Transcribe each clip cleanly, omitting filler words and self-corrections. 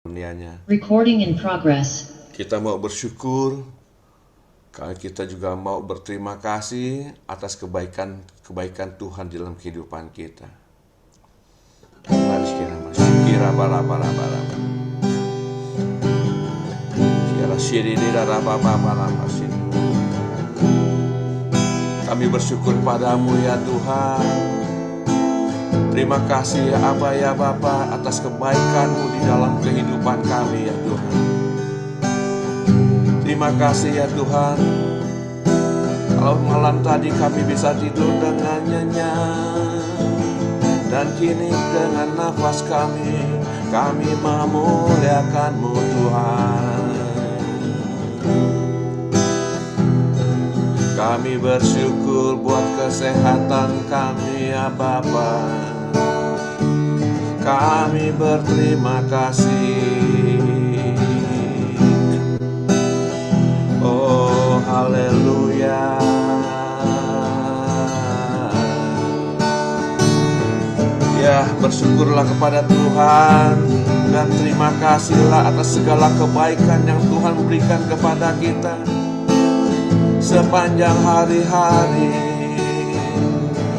Kurnianya. Recording in progress. Kita mau bersyukur, kita juga mau berterima kasih atas kebaikan Tuhan dalam kehidupan kita. Kami bersyukur padamu ya Tuhan. Terima kasih ya Aba ya Bapa atas kebaikan-Mu di dalam kehidupan kami ya Tuhan. Terima kasih ya Tuhan. Kalau malam tadi kami bisa tidur dengan nyenyak, dan kini dengan nafas kami memuliakan-Mu Tuhan. Kami bersyukur buat kesehatan kami ya Bapa. Kami berterima kasih. Oh haleluya. Ya, bersyukurlah kepada Tuhan dan terima kasihlah atas segala kebaikan yang Tuhan berikan kepada kita sepanjang hari-hari,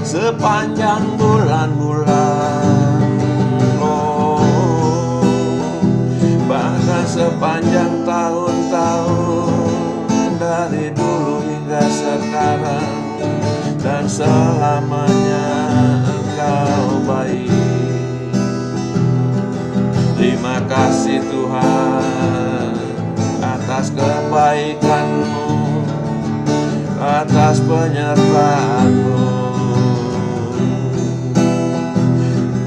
sepanjang bulan-bulan, bahkan sepanjang tahun-tahun, dari dulu hingga sekarang, dan selamanya Engkau baik. Terima kasih Tuhan atas kebaikan-Mu, atas penyertaan-Mu.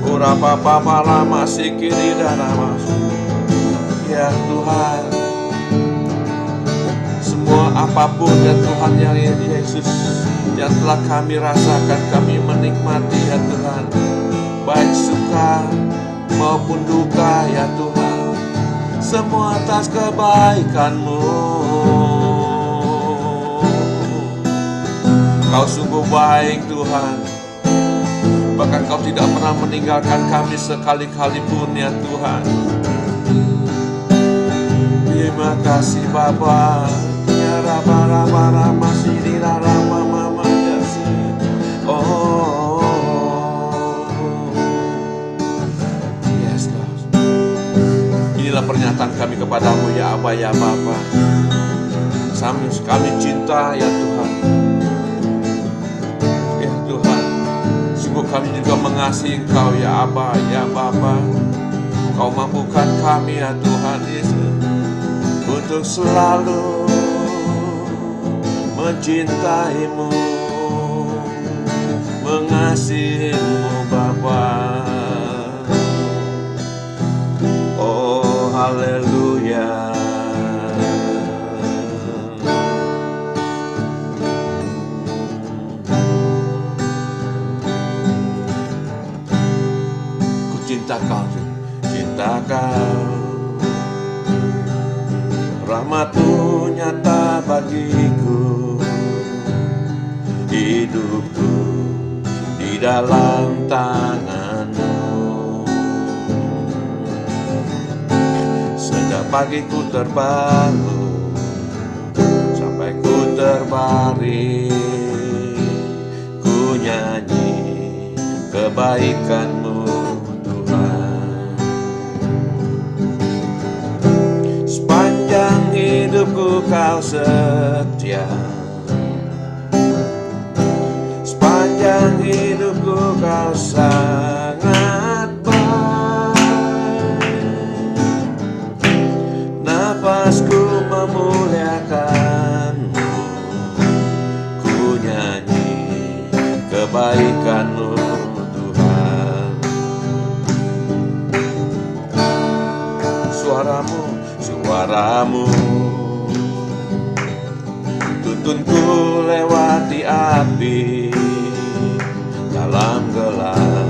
Urapapa lama sikiri dan masuk. Ya Tuhan, semua apapun ya Tuhan yang Yesus yang telah kami rasakan, kami menikmati ya Tuhan, baik suka maupun duka ya Tuhan, semua atas kebaikan-Mu. Kau sungguh baik Tuhan, bahkan Kau tidak pernah meninggalkan kami sekali-kali pun ya Tuhan. Terima kasih Bapa. Ya Rama masih di Rama mama kasih. Oh yes Lord. Inilah pernyataan kami kepadamu ya Aba ya Bapa. Kami cinta ya Tuhan. Ya Tuhan, sungguh kami juga mengasihi Engkau ya Aba ya Bapa. Kau mampukan kami ya Tuhan Yesus untuk selalu mencintai-Mu, mengasihi-Mu Bapa. Oh haleluya. Ku cinta Kau, cinta Kau. Rahmat-Mu nyata bagiku, hidupku di dalam tangan-Mu. Sejak pagi ku terbangun sampai ku terbaring, ku nyanyi kebaikan-Mu hidupku. Kau setia sepanjang hidupku, Kau sangat baik. Nafasku memuliakan-Mu, ku nyanyi kebaikan-Mu Tuhan. Suaramu tuntunku lewati api, dalam gelap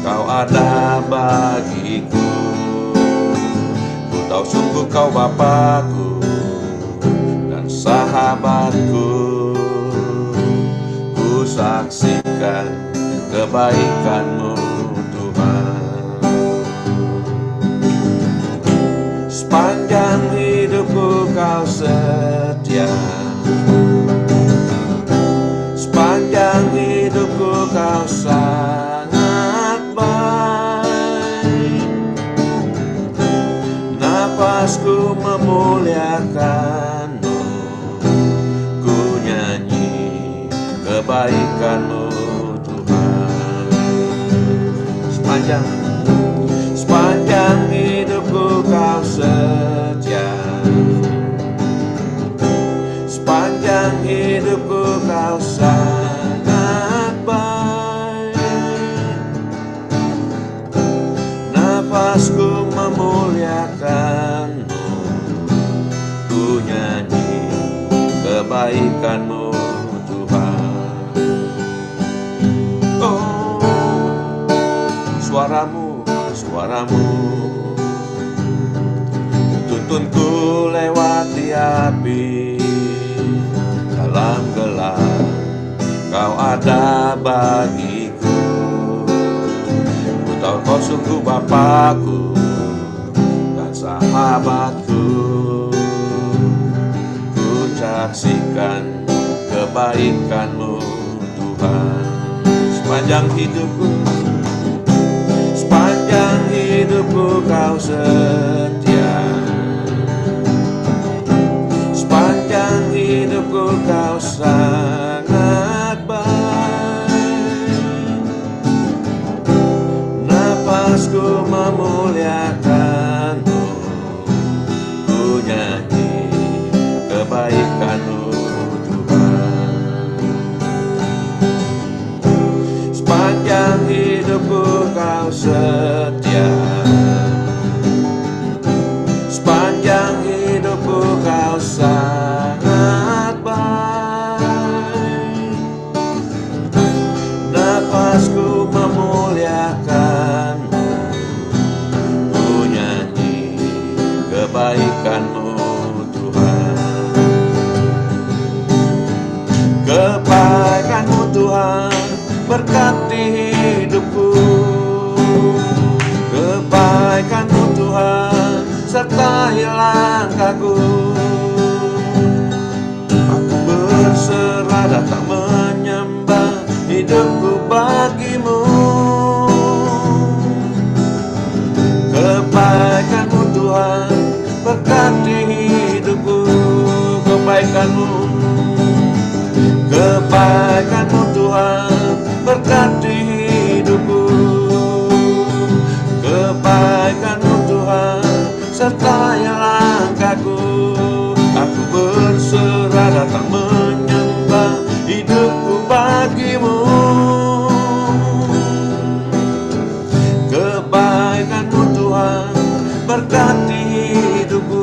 Kau ada bagiku. Ku tahu sungguh Kau Bapakku dan sahabatku. Ku saksikan kebaikan-Mu Tuhan. sepanjang hidupku Kau setia. Sepanjang hidupku Kau sangat baik. Napasku memuliakan-Mu, ku nyanyi kebaikan-Mu Tuhan. Sepanjang hidupku Kau setia. Sepanjang hidupku Kau sangat baik. Napasku memuliakan-Mu, ku nyanyi kebaikan-Mu Tuhan. Oh, suaramu tuntunku lewati api. Dalam gelap Kau ada bagiku. Ku tahu Kau sungguh Bapakku dan sahabatku. Ku saksikan kebaikan-Mu Tuhan. Sepanjang hidupku Kau setia. Sepanjang hidupku Kau sangat baik. Napasku memuliakan-Mu, ku nyanyi kebaikan-Mu Tuhan. Sepanjang hidupku Kau setia. Sepanjang hidupku Kau sangat baik. Napasku memuliakan-Mu, ku nyanyi kebaikan-Mu Tuhan. Kebaikan-Mu Tuhan berkati hidupku. Kebaikan-Mu Tuhan sertai langkahku. Aku berserah datang menyembah hidupku bagi-Mu. Kebaikan-Mu Tuhan berkati hidupku. Kebaikan-Mu Tuhan berkati hidupku. Kebaikan-Mu Tuhan sertai langkahku. Aku berserah datang menyembah hidupku bagi-Mu. Kebaikan-Mu Tuhan berkati hidupku.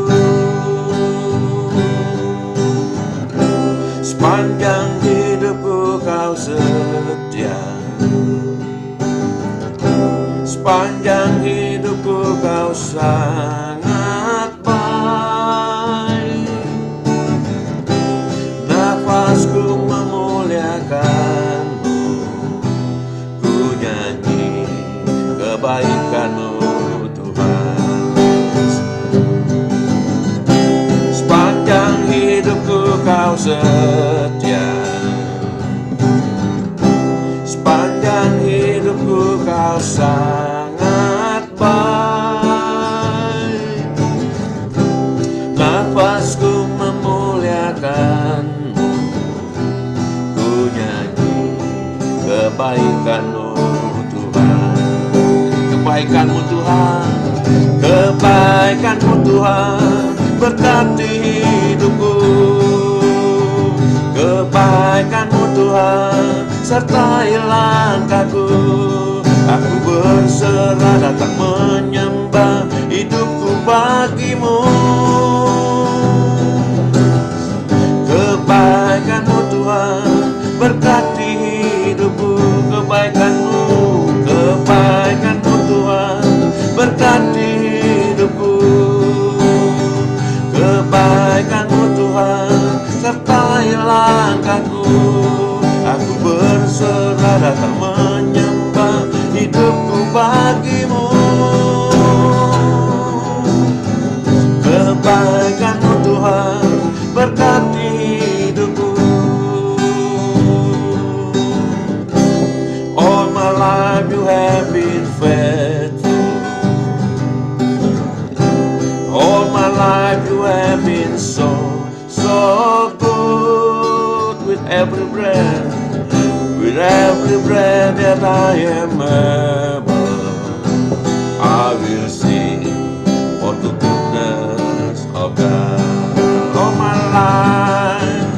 Sepanjang hidupku Kau setia. Sepanjang hidupku Kau sangat baik. Nafasku memuliakan-Mu, ku nyanyi kebaikan-Mu Tuhan. Sepanjang hidupku Kau setia. Sepanjang hidupku Kau sangat baik. Nafasku memuliakan-Mu, ku nyanyi kebaikan-Mu Tuhan. Kebaikan-Mu Tuhan, kebaikan-Mu Tuhan berkati hidupku. Kebaikan-Mu Tuhan sertai langkahku. Aku berserah datang menyembah hidupku bagi-Mu. Kebaikan-Mu Tuhan berkati hidupku. Kebaikan-Mu Tuhan berkati hidupku. Kebaikan-Mu Tuhan sertai langkahku. Aku berserah datang menyembah hidupku bagi-Mu. life you have been so good. With every breath that I am able, I will sing for the goodness of God. All my life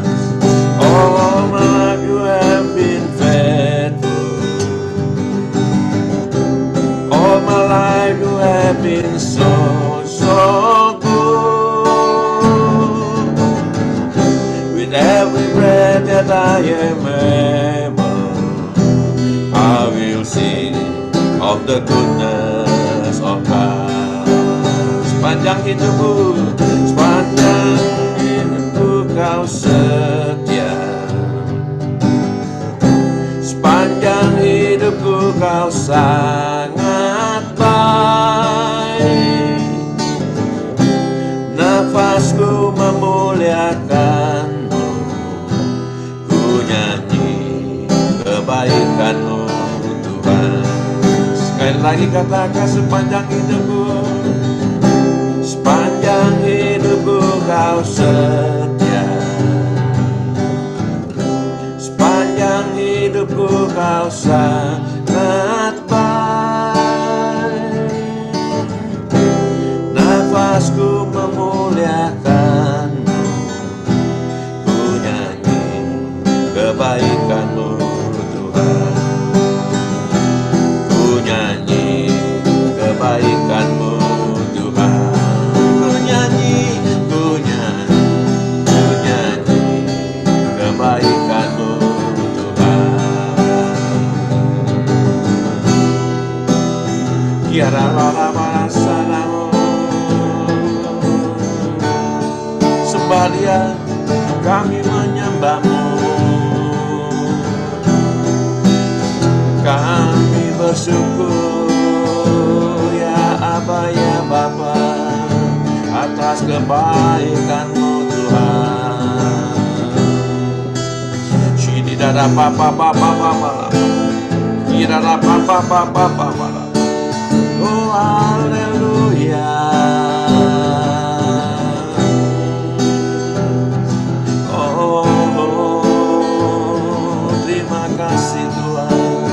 you have been faithful. All my life you have been so good. With every breath that I am able, I will sing of the goodness of God. Sepanjang hidupku kau setia. Sepanjang hidupku kau sangat baik. Nafasku memuliakanmu, ku nyanyi kebaikanmu Tuhan. Sekali lagi katakan, sepanjang hidupku, sepanjang hidupku kau setia. Sepanjang hidupku kau sangat baik. Nafasku memuliakanmu, ku nyanyi kebaikanmu Tuhan. Ku nyanyi kebaikanmu Tuhan. Ku nyanyi kebaikanmu Tuhan. Kiara lara marasanamu, sembah Dia, kami menyembahmu. Kami bersyukur ya Aba ya Bapa atas kebaikan-Mu Tuhan. Shididada papa papa papa, kirada papa papa papa. Oh haleluya. Oh terima kasih Tuhan.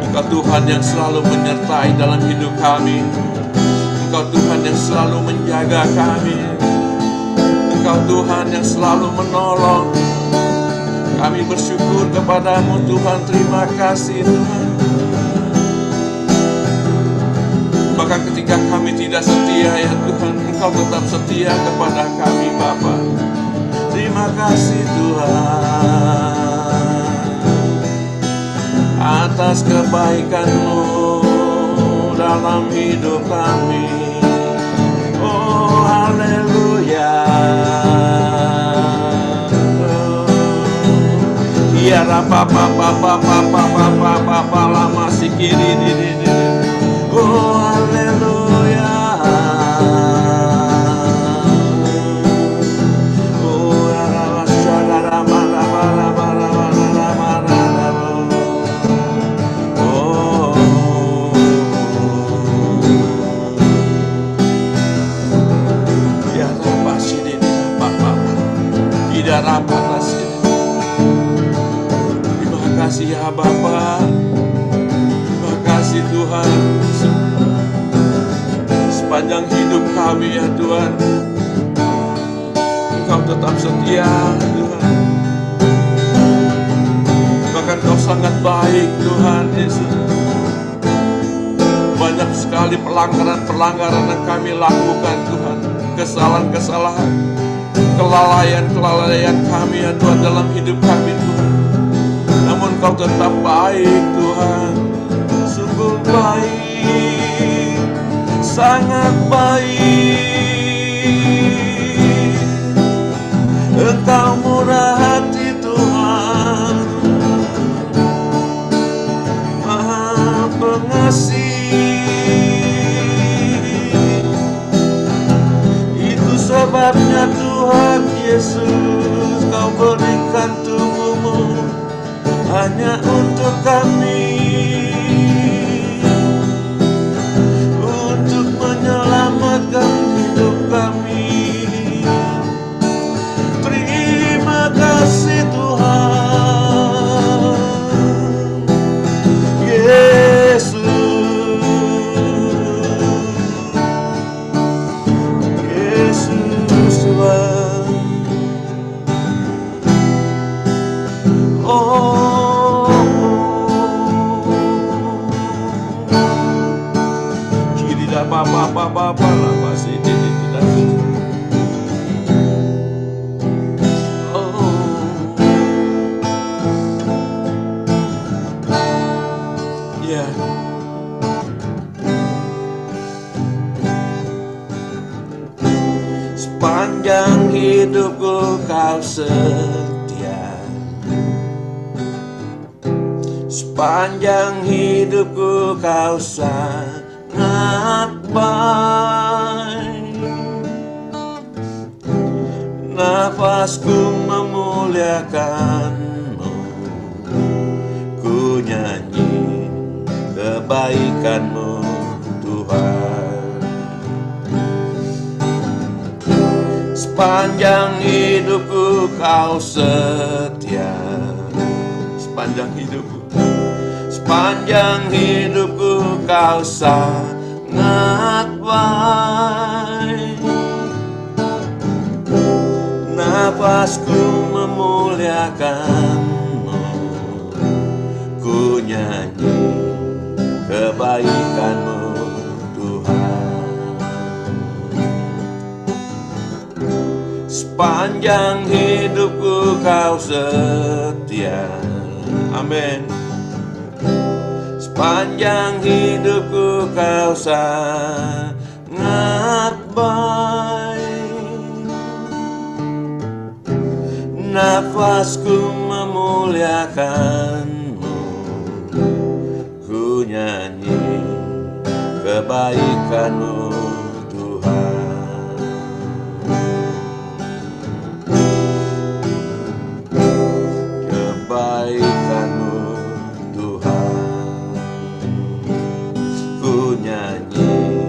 Engkau Tuhan yang selalu menyertai dalam hidup kami. Engkau Tuhan yang selalu menjaga kami. Engkau Tuhan yang selalu menolong. Kami bersyukur kepadamu Tuhan. Terima kasih Tuhan. Bahkan ketika kami tidak setia ya Tuhan, Engkau tetap setia kepada kami Bapa. Terima kasih Tuhan atas kebaikan-Mu dalam hidup kami. Oh haleluya. Tiara papa papa papa papa papa lama sikiri di. Oh haleluya. Oh arala syadara mara mara mara mara mara. Oh ya apa sih ini papa tidak rapat sih. Terima kasih ya Bapa. Terima kasih Tuhan. Sepanjang hidup kami ya Tuhan, Engkau tetap setia Tuhan. Bahkan Kau sangat baik Tuhan Yesus. Banyak sekali pelanggaran-pelanggaran yang kami lakukan Tuhan. Kesalahan-kesalahan, kelalaian-kelalaian kami ya Tuhan dalam hidup kami Tuhan. Namun Kau tetap baik Tuhan. Sungguh baik, sangat baik. Engkau murah hati Tuhan, Maha Pengasih. Itu sebabnya Tuhan Yesus, Kau berikan tubuh-Mu hanya untuk kami, untuk menyelamatkan hidup kami. Tuhan. Oh, kiri dah apa lah masih tidak. Oh, ya. Sepanjang hidupku kau setia, sepanjang hidupku kau sangat baik. Nafasku memuliakan-Mu, ku nyanyi kebaikan-Mu Tuhan. Sepanjang hidupku kau setia, sepanjang hidupku, sepanjang hidupku kau sangat baik. Nafasku memuliakan-Mu, ku nyanyi kebaikan-Mu Tuhan. Sepanjang hidupku kau setia, amin. Sepanjang hidupku kau sangat baik. Nafasku memuliakan-Mu, ku nyanyi kebaikan-Mu Tuhan. Kebaikan-Mu Tuhan, ku nyanyi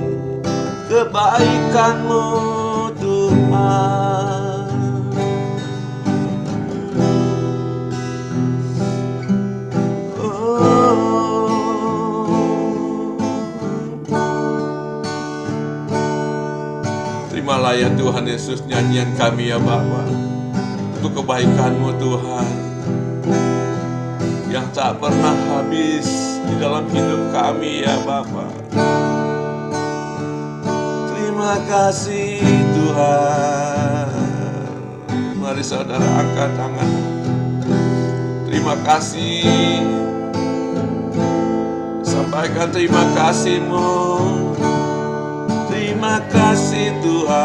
kebaikan-Mu Tuhan. Terimalah ya Tuhan Yesus nyanyian kami ya Bapa, untuk kebaikan-Mu Tuhan yang tak pernah habis di dalam hidup kami ya Bapa. Terima kasih Tuhan. Mari saudara angkat tangan. Terima kasih. Sampaikan terima kasih-Mu. Terima kasih Tuhan.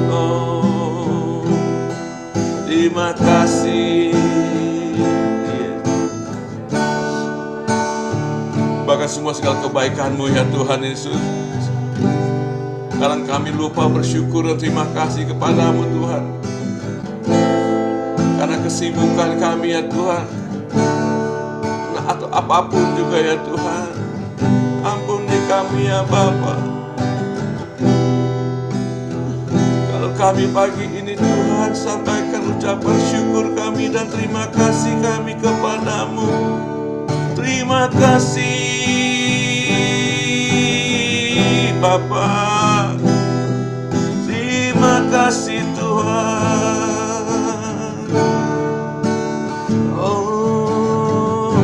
Oh, terima kasih. Bahkan semua segala kebaikan-Mu ya Tuhan Yesus. Kadang kami lupa bersyukur dan terima kasih kepada-Mu Tuhan, karena kesibukan kami ya Tuhan, atau apapun juga ya Tuhan. Ampuni kami ya Bapa. Kalau kami pagi ini Tuhan sampaikan ucapan syukur kami dan terima kasih kami kepada-Mu. Terima kasih Bapa. Terima kasih Tuhan. Oh,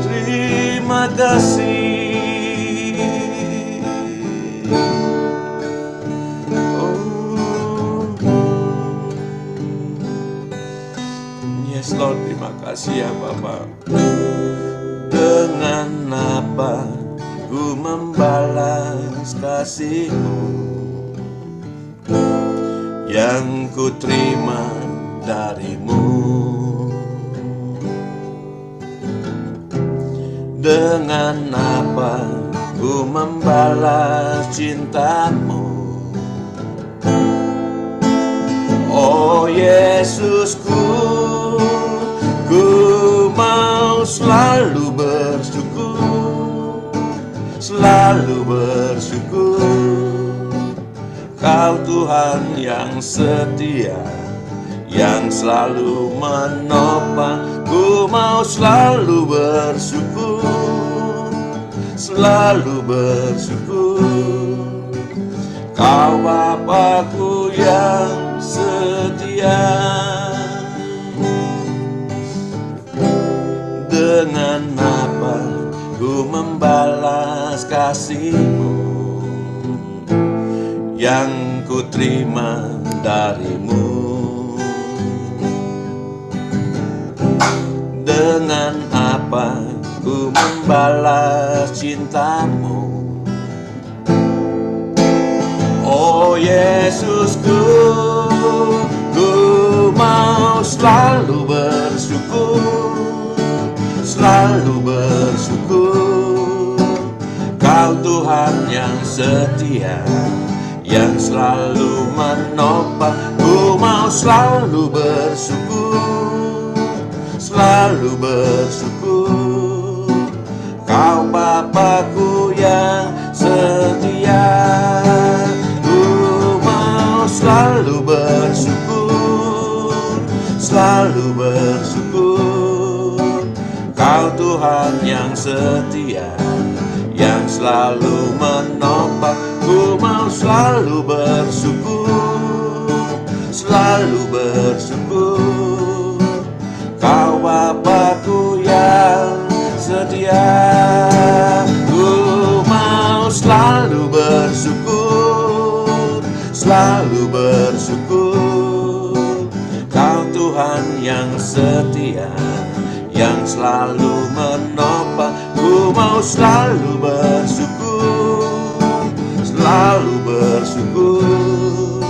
terima kasih. Yes Lord, terima kasih ya Bapa. Dengan apa ku membalas kasih-Mu yang ku terima dari-Mu? Dengan apa ku membalas cinta-Mu? Oh Yesusku, ku mau selalu bersyukur, selalu bersyukur. Kau Tuhan yang setia, yang selalu menopang. Ku mau selalu bersyukur, selalu bersyukur. Kau Bapa-Ku yang setia, dengan apa Ku membalas kasih-Mu yang Ku terima dari-Mu? Dengan apa Ku membalas cinta-Mu? Oh Yesusku, Ku mau selalu bersyukur, selalu bersyukur. Kau Tuhan yang setia, yang selalu menopang. Ku mau selalu bersyukur, selalu bersyukur. Kau Bapa-Ku yang setia, selalu bersyukur, selalu bersyukur. Kau Tuhan yang setia, yang selalu menopang. Ku mau selalu bersyukur, selalu bersyukur. Kau Bapa-Ku yang setia, ku mau selalu bersyukur, selalu bersyukur. Kau Tuhan yang setia, yang selalu menopang. Ku mau selalu bersyukur, selalu bersyukur.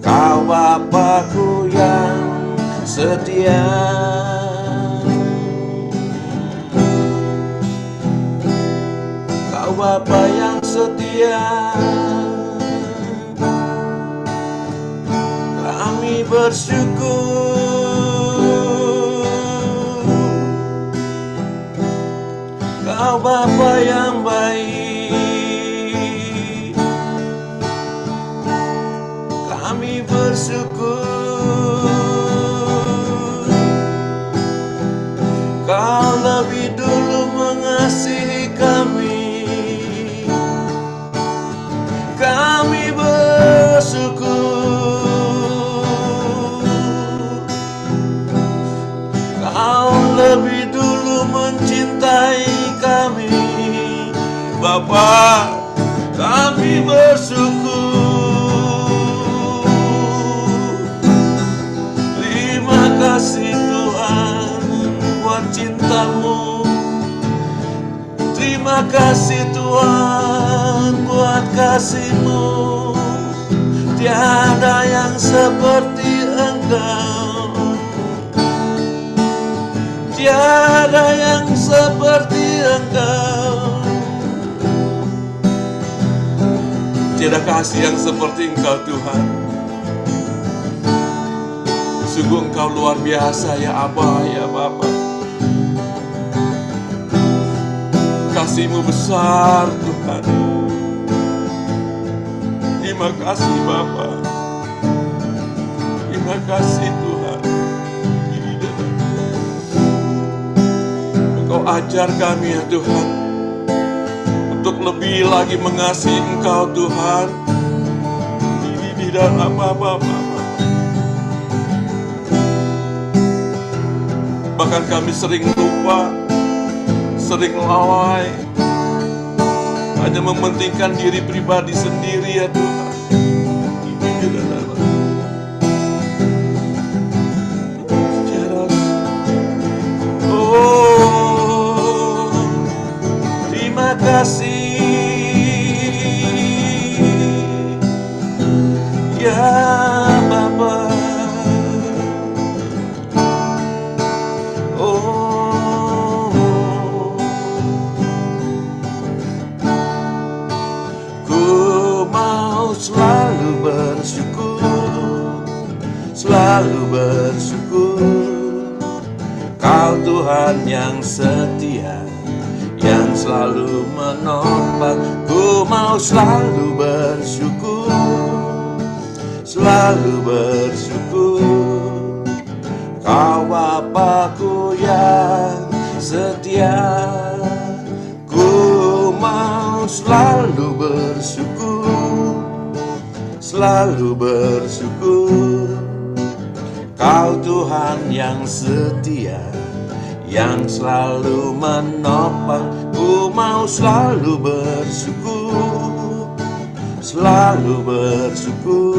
Kau Bapa-Ku yang setia. Kau Bapa yang setia, kami bersyukur. Kau Bapa yang baik, kami bersyukur. Kau lebih dulu mengasihi kami, kami bersyukur. Kau lebih dulu mencintai kami, Bapa, kami bersyukur. Terima kasih Tuhan buat cinta-Mu. Terima kasih Tuhan buat kasih-Mu. Tiada yang seperti Engkau, tiada yang seperti Engkau. Tiada kasih yang seperti Engkau Tuhan. Sungguh Engkau luar biasa ya Abba, ya Bapa. Kasih-Mu besar Tuhan. Terima kasih Bapa. Terima kasih Tuhan. Engkau ajar kami ya Tuhan, untuk lebih lagi mengasihi Engkau Tuhan. Di dalam apa-apa. Bahkan kami sering lupa, sering lalai, hanya mementingkan diri pribadi sendiri ya Tuhan. Oh, terima kasih ya Bapa. Selalu bersyukur, selalu bersyukur. Kau Tuhan yang setia, yang selalu menopang. Ku mau selalu bersyukur, selalu bersyukur. Kau Bapa-Ku yang setia, ku mau selalu bersyukur, selalu bersyukur. Kau Tuhan yang setia, yang selalu menopang. Ku mau selalu bersyukur, selalu bersyukur.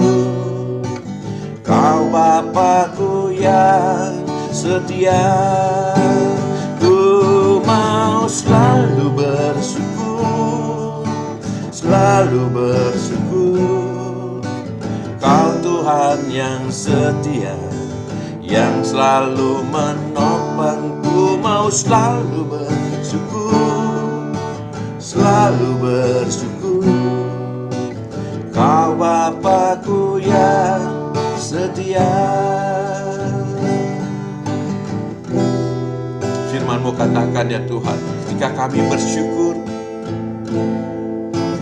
Kau Bapakku yang setia, ku mau selalu bersyukur, selalu bersyukur. Kau Tuhan yang setia, yang selalu menopang. Ku mau selalu bersyukur, selalu bersyukur. Kau Bapakku yang setia. Firman-Mu katakan ya Tuhan, ketika kami bersyukur,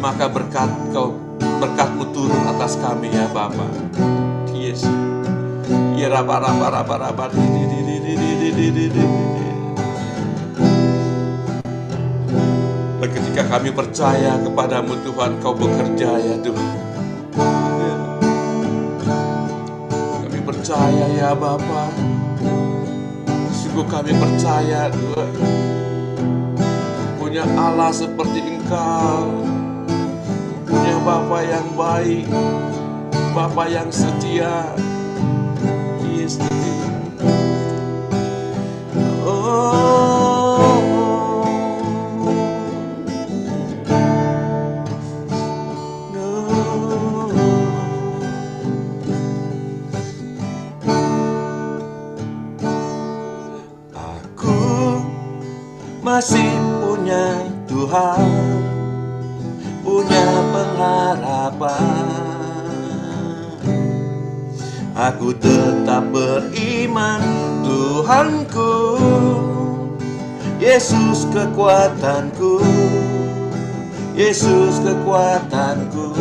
maka berkat-Mu turun atas kami ya Bapa. Yes. Ya raba. Dan ketika kami percaya kepadamu Tuhan, Kau bekerja ya Tuhan. Kami percaya ya Bapa. Sungguh kami percaya Tuhan, punya Allah seperti Engkau, punya Bapa yang baik, Bapa yang setia. Yes, masih punya Tuhan, punya pengharapan. Aku tetap beriman, Tuhanku, Yesus kekuatanku, Yesus kekuatanku.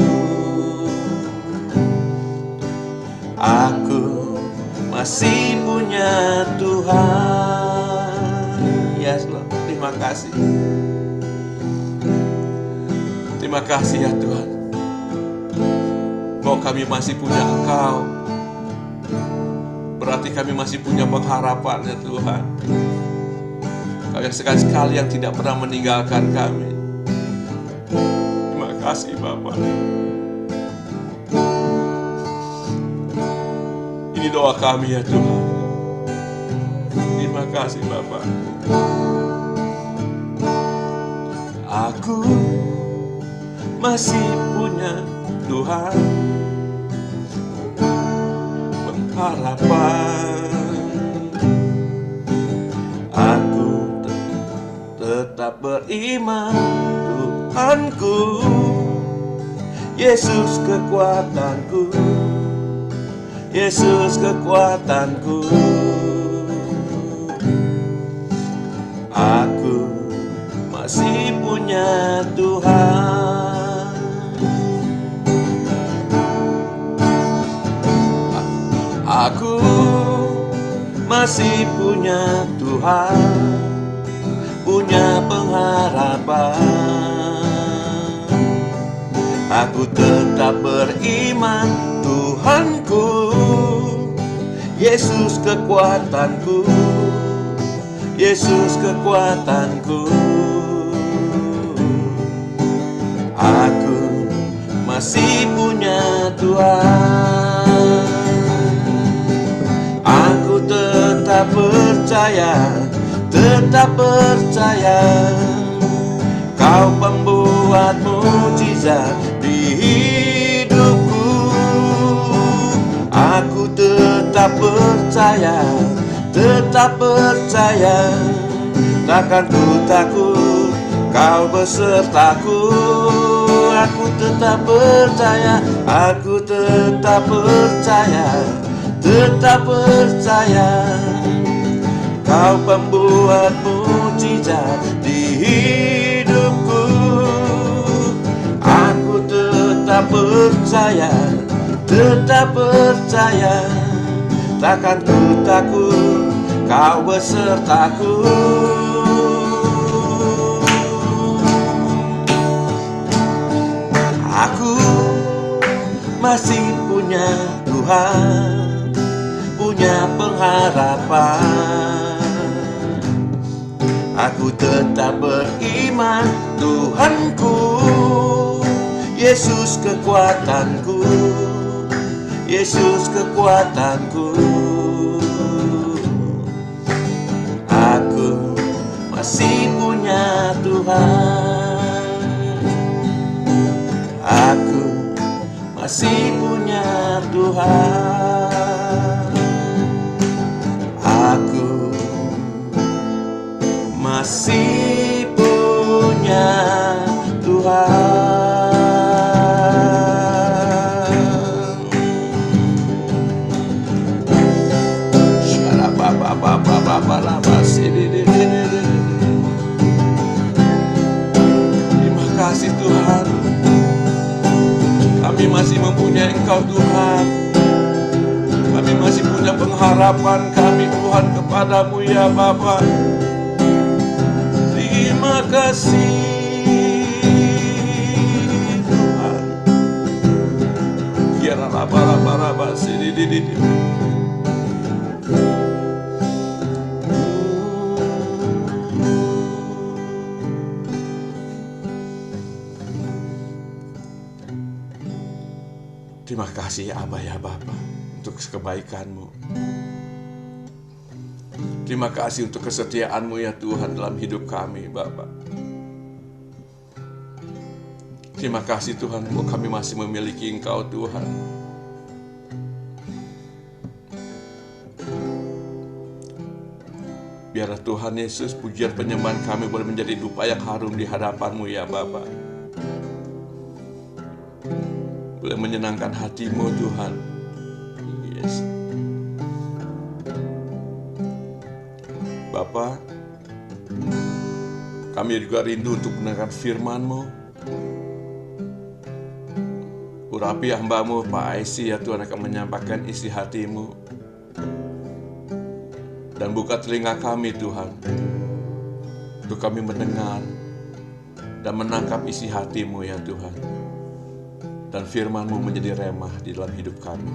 Aku masih punya Tuhan. Ya, terima kasih. Terima kasih ya Tuhan, bahwa kami masih punya Engkau. Berarti kami masih punya pengharapan ya Tuhan. Kau yang sekali-sekali yang tidak pernah meninggalkan kami. Terima kasih Bapa. Ini doa kami ya Tuhan. Terima kasih Bapa. Aku masih punya Tuhan, pengharapan. Aku tetap beriman, Tuhanku, Yesus kekuatanku, Yesus kekuatanku. Aku masih punya Tuhan. Aku masih punya Tuhan, punya pengharapan. Aku tetap beriman, Tuhanku, Yesus kekuatanku, Yesus kekuatanku. Aku masih punya Tuhan. Aku tetap percaya, tetap percaya. Kau pembuat mujizat di hidupku. Aku tetap percaya, tetap percaya. Takkan ku takut, Kau besertaku. Aku tetap percaya, aku tetap percaya, tetap percaya. Kau pembuat mujizat di hidupku. Aku tetap percaya, tetap percaya. Takkan ku takut, Kau besertaku. masih punya Tuhan, punya pengharapan. Aku tetap beriman, Tuhanku, Yesus kekuatanku, Yesus kekuatanku. Aku masih punya Tuhan, aku masih punya Tuhan, aku masih punya Tuhan. Terima kasih Tuhan, kami masih mempunyai Engkau Tuhan. Kami masih punya pengharapan kami Tuhan kepadamu ya Bapa. Terima kasih Tuhan. Kira raba sidi. Terima kasih Abah ya Bapa untuk kebaikan-Mu. Terima kasih untuk kesetiaan-Mu ya Tuhan dalam hidup kami Bapa. Terima kasih Tuhan, kami masih memiliki Engkau Tuhan. Biarlah Tuhan Yesus, pujian penyembahan kami boleh menjadi dupa yang harum di hadapan-Mu ya Bapa. Boleh menyenangkan hati-Mu Tuhan. Yes. Bapa, kami juga rindu untuk mendengarkan firman-Mu. Urapi hamba-Mu Pak Aisy ya Tuhan akan menyampaikan isi hati-Mu. Dan buka telinga kami Tuhan, untuk kami mendengar dan menangkap isi hati-Mu ya Tuhan. Dan firman-Mu menjadi remah di dalam hidup kami.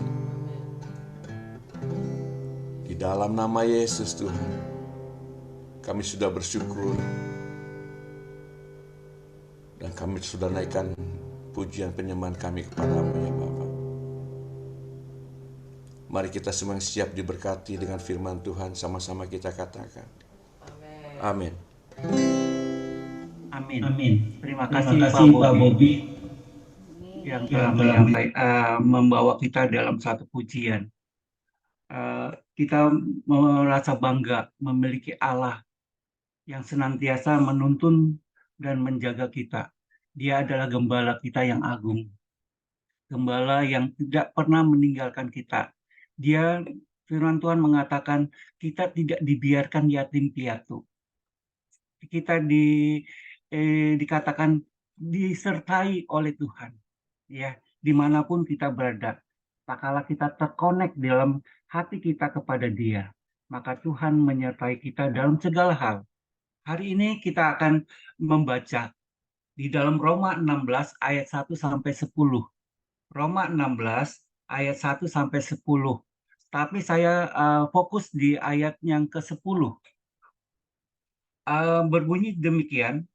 Di dalam nama Yesus Tuhan, kami sudah bersyukur. Dan kami sudah naikkan pujian penyembahan kami kepadamu ya Bapa. Mari kita semua siap diberkati dengan firman Tuhan, sama-sama kita katakan. Amin. Amin. Amin. Terima kasih Pak Bobi yang telah membawa kita dalam satu pujian. Kita merasa bangga memiliki Allah yang senantiasa menuntun dan menjaga kita. Dia adalah gembala kita yang agung. Gembala yang tidak pernah meninggalkan kita. Dia, firman Tuhan mengatakan, kita tidak dibiarkan yatim piatu. Kita dikatakan disertai oleh Tuhan, ya, dimanapun kita berada. Tak kala kita terkonek dalam hati kita kepada Dia, maka Tuhan menyertai kita dalam segala hal. Hari ini kita akan membaca di dalam Roma 16 ayat 1 sampai 10. Roma 16 ayat 1 sampai 10. Tapi saya fokus di ayat yang ke-10. Berbunyi demikian,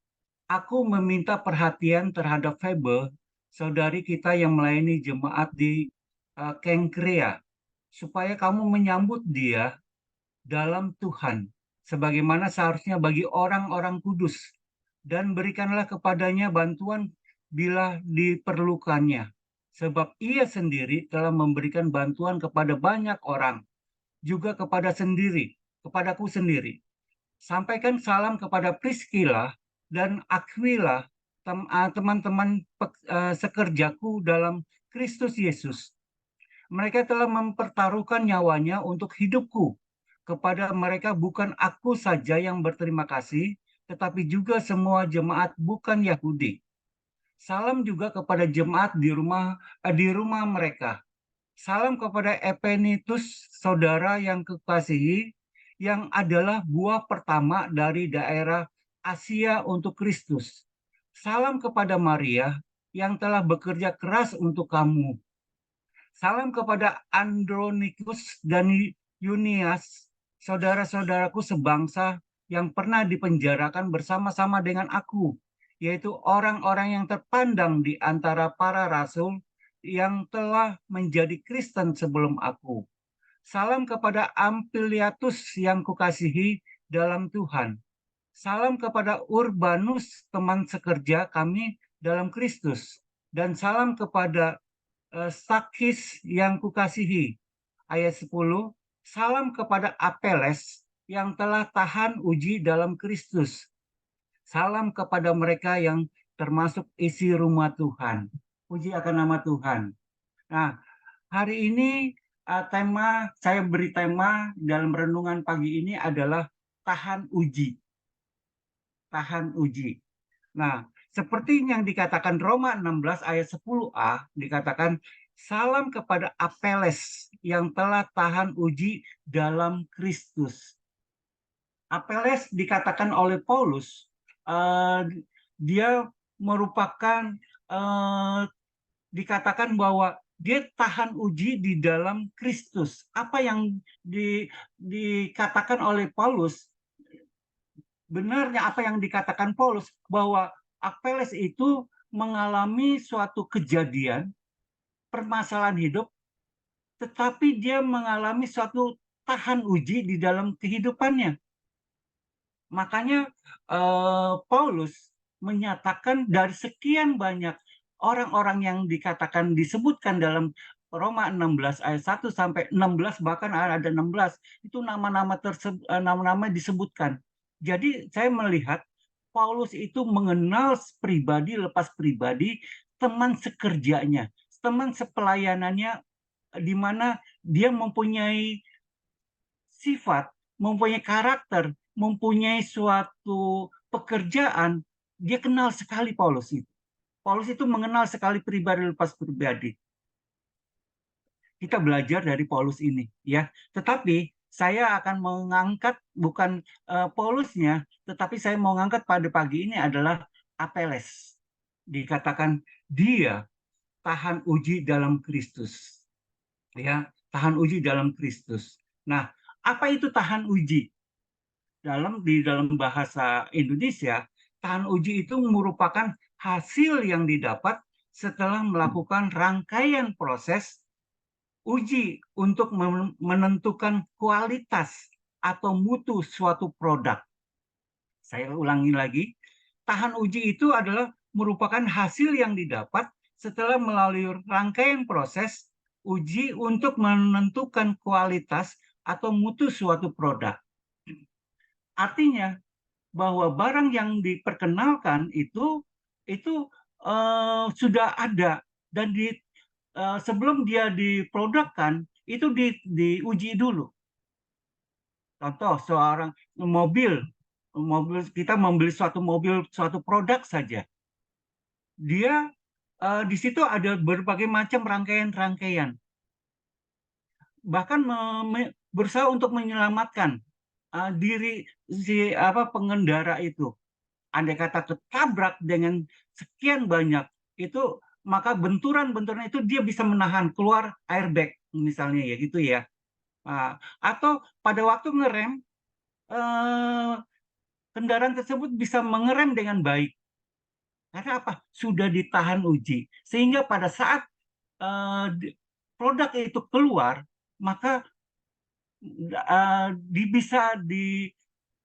aku meminta perhatian terhadap Febe, saudari kita yang melayani jemaat di Kengkrea, supaya kamu menyambut dia dalam Tuhan, sebagaimana seharusnya bagi orang-orang kudus, dan berikanlah kepadanya bantuan bila diperlukannya, sebab ia sendiri telah memberikan bantuan kepada banyak orang, juga kepadaku sendiri. Sampaikan salam kepada Priscilla dan Aquila, teman-teman sekerjaku dalam Kristus Yesus. Mereka telah mempertaruhkan nyawanya untuk hidupku. Kepada mereka bukan aku saja yang berterima kasih, tetapi juga semua jemaat bukan Yahudi. Salam juga kepada jemaat di rumah mereka. Salam kepada Epenitus, saudara yang kekasihi, yang adalah buah pertama dari daerah Asia untuk Kristus. Salam kepada Maria yang telah bekerja keras untuk kamu. Salam kepada Andronikus dan Yunias, saudara-saudaraku sebangsa yang pernah dipenjarakan bersama-sama dengan aku, yaitu orang-orang yang terpandang di antara para rasul yang telah menjadi Kristen sebelum aku. Salam kepada Ampliatus yang kukasihi dalam Tuhan. Salam kepada Urbanus, teman sekerja kami dalam Kristus. Dan salam kepada Sakis yang kukasihi. Ayat 10, salam kepada Apeles yang telah tahan uji dalam Kristus. Salam kepada mereka yang termasuk isi rumah Tuhan. Puji akan nama Tuhan. Nah, hari ini saya beri tema dalam renungan pagi ini adalah tahan uji. Tahan uji. Nah, seperti yang dikatakan Roma 16 ayat 10a, dikatakan salam kepada Apeles yang telah tahan uji dalam Kristus. Apeles dikatakan oleh Paulus, dia merupakan, dikatakan bahwa dia tahan uji di dalam Kristus. Apa yang dikatakan oleh Paulus, benarnya apa yang dikatakan Paulus, bahwa Apeles itu mengalami suatu kejadian, permasalahan hidup, tetapi dia mengalami suatu tahan uji di dalam kehidupannya. Makanya Paulus menyatakan dari sekian banyak orang-orang yang disebutkan dalam Roma 16 ayat 1 sampai 16, bahkan ada 16, itu nama-nama disebutkan. Jadi saya melihat Paulus itu mengenal pribadi lepas pribadi teman sekerjanya, teman sepelayanannya, di mana dia mempunyai sifat, mempunyai karakter, mempunyai suatu pekerjaan. Dia kenal sekali Paulus itu. Paulus itu mengenal sekali pribadi lepas pribadi. Kita belajar dari Paulus ini, ya. Tetapi saya akan mengangkat bukan Paulusnya, tetapi saya mau mengangkat pada pagi ini adalah Apeles. Dikatakan dia tahan uji dalam Kristus, ya, tahan uji dalam Kristus. Nah, apa itu tahan uji? Di dalam bahasa Indonesia, tahan uji itu merupakan hasil yang didapat setelah melakukan rangkaian proses uji untuk menentukan kualitas atau mutu suatu produk. Saya ulangi lagi, tahan uji itu adalah merupakan hasil yang didapat setelah melalui rangkaian proses uji untuk menentukan kualitas atau mutu suatu produk. Artinya bahwa barang yang diperkenalkan itu sudah ada, dan sebelum dia diprodukkan itu diuji dulu. Contoh seorang mobil kita membeli suatu mobil, suatu produk saja, dia di situ ada berbagai macam rangkaian, bahkan berusaha untuk menyelamatkan diri si pengendara itu. Andai kata ketabrak dengan sekian banyak itu, maka benturan-benturan itu dia bisa menahan, keluar airbag misalnya, ya gitu ya. Atau pada waktu ngerem, kendaraan tersebut bisa mengerem dengan baik. Karena apa? Sudah ditahan uji. Sehingga pada saat produk itu keluar, maka bisa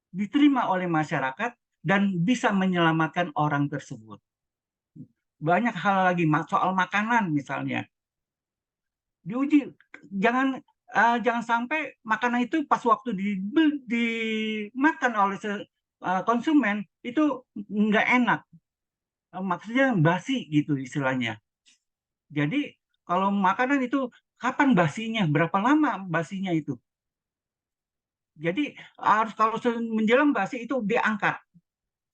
diterima oleh masyarakat dan bisa menyelamatkan orang tersebut. Banyak hal lagi, soal makanan misalnya. Diuji, jangan sampai makanan itu pas waktu dimakan oleh konsumen itu nggak enak. Maksudnya basi gitu istilahnya. Jadi kalau makanan itu kapan basinya, berapa lama basinya itu. Jadi harus, kalau menjelang basi itu diangkat.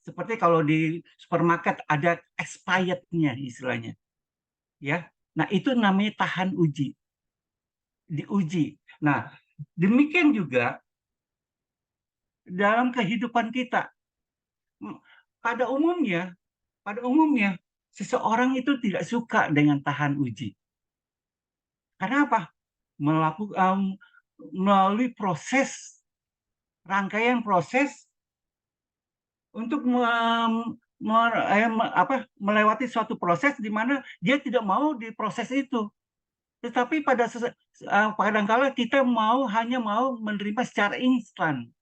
Seperti kalau di supermarket ada expirednya istilahnya. Ya. Nah, itu namanya tahan uji. Diuji. Nah, demikian juga dalam kehidupan kita. Pada umumnya seseorang itu tidak suka dengan tahan uji. Karena apa? Melalui proses, rangkaian proses untuk melewati suatu proses di mana dia tidak mau diproses itu. Tetapi kadangkala kita hanya mau menerima secara instan.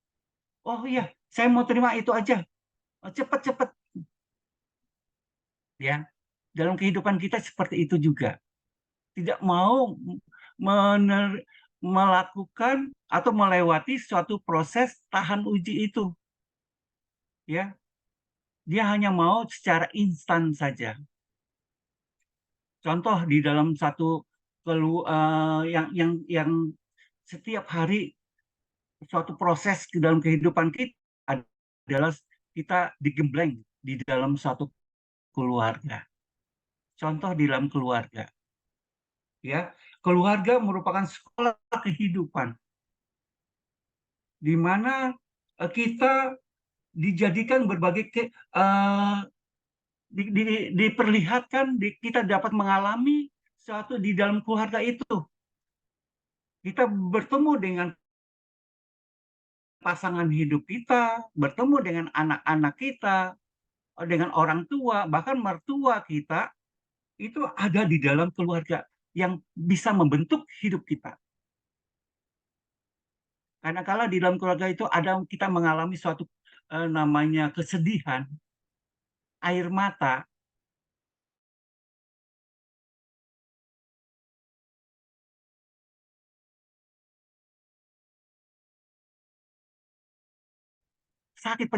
Oh iya, saya mau terima itu aja. Cepat-cepat ya. Dalam kehidupan kita seperti itu juga. Tidak mau melakukan atau melewati suatu proses tahan uji itu. Ya, dia hanya mau secara instan saja. Contoh di dalam yang setiap hari suatu proses di dalam kehidupan kita adalah kita digembleng di dalam suatu keluarga. Contoh di dalam keluarga, ya, keluarga merupakan sekolah kehidupan di mana kita dijadikan diperlihatkan, kita dapat mengalami suatu di dalam keluarga itu. Kita bertemu dengan pasangan hidup kita, bertemu dengan anak-anak kita, dengan orang tua, bahkan mertua kita, itu ada di dalam keluarga yang bisa membentuk hidup kita. Karena kalau di dalam keluarga itu ada kita mengalami suatu namanya kesedihan, air mata, sakit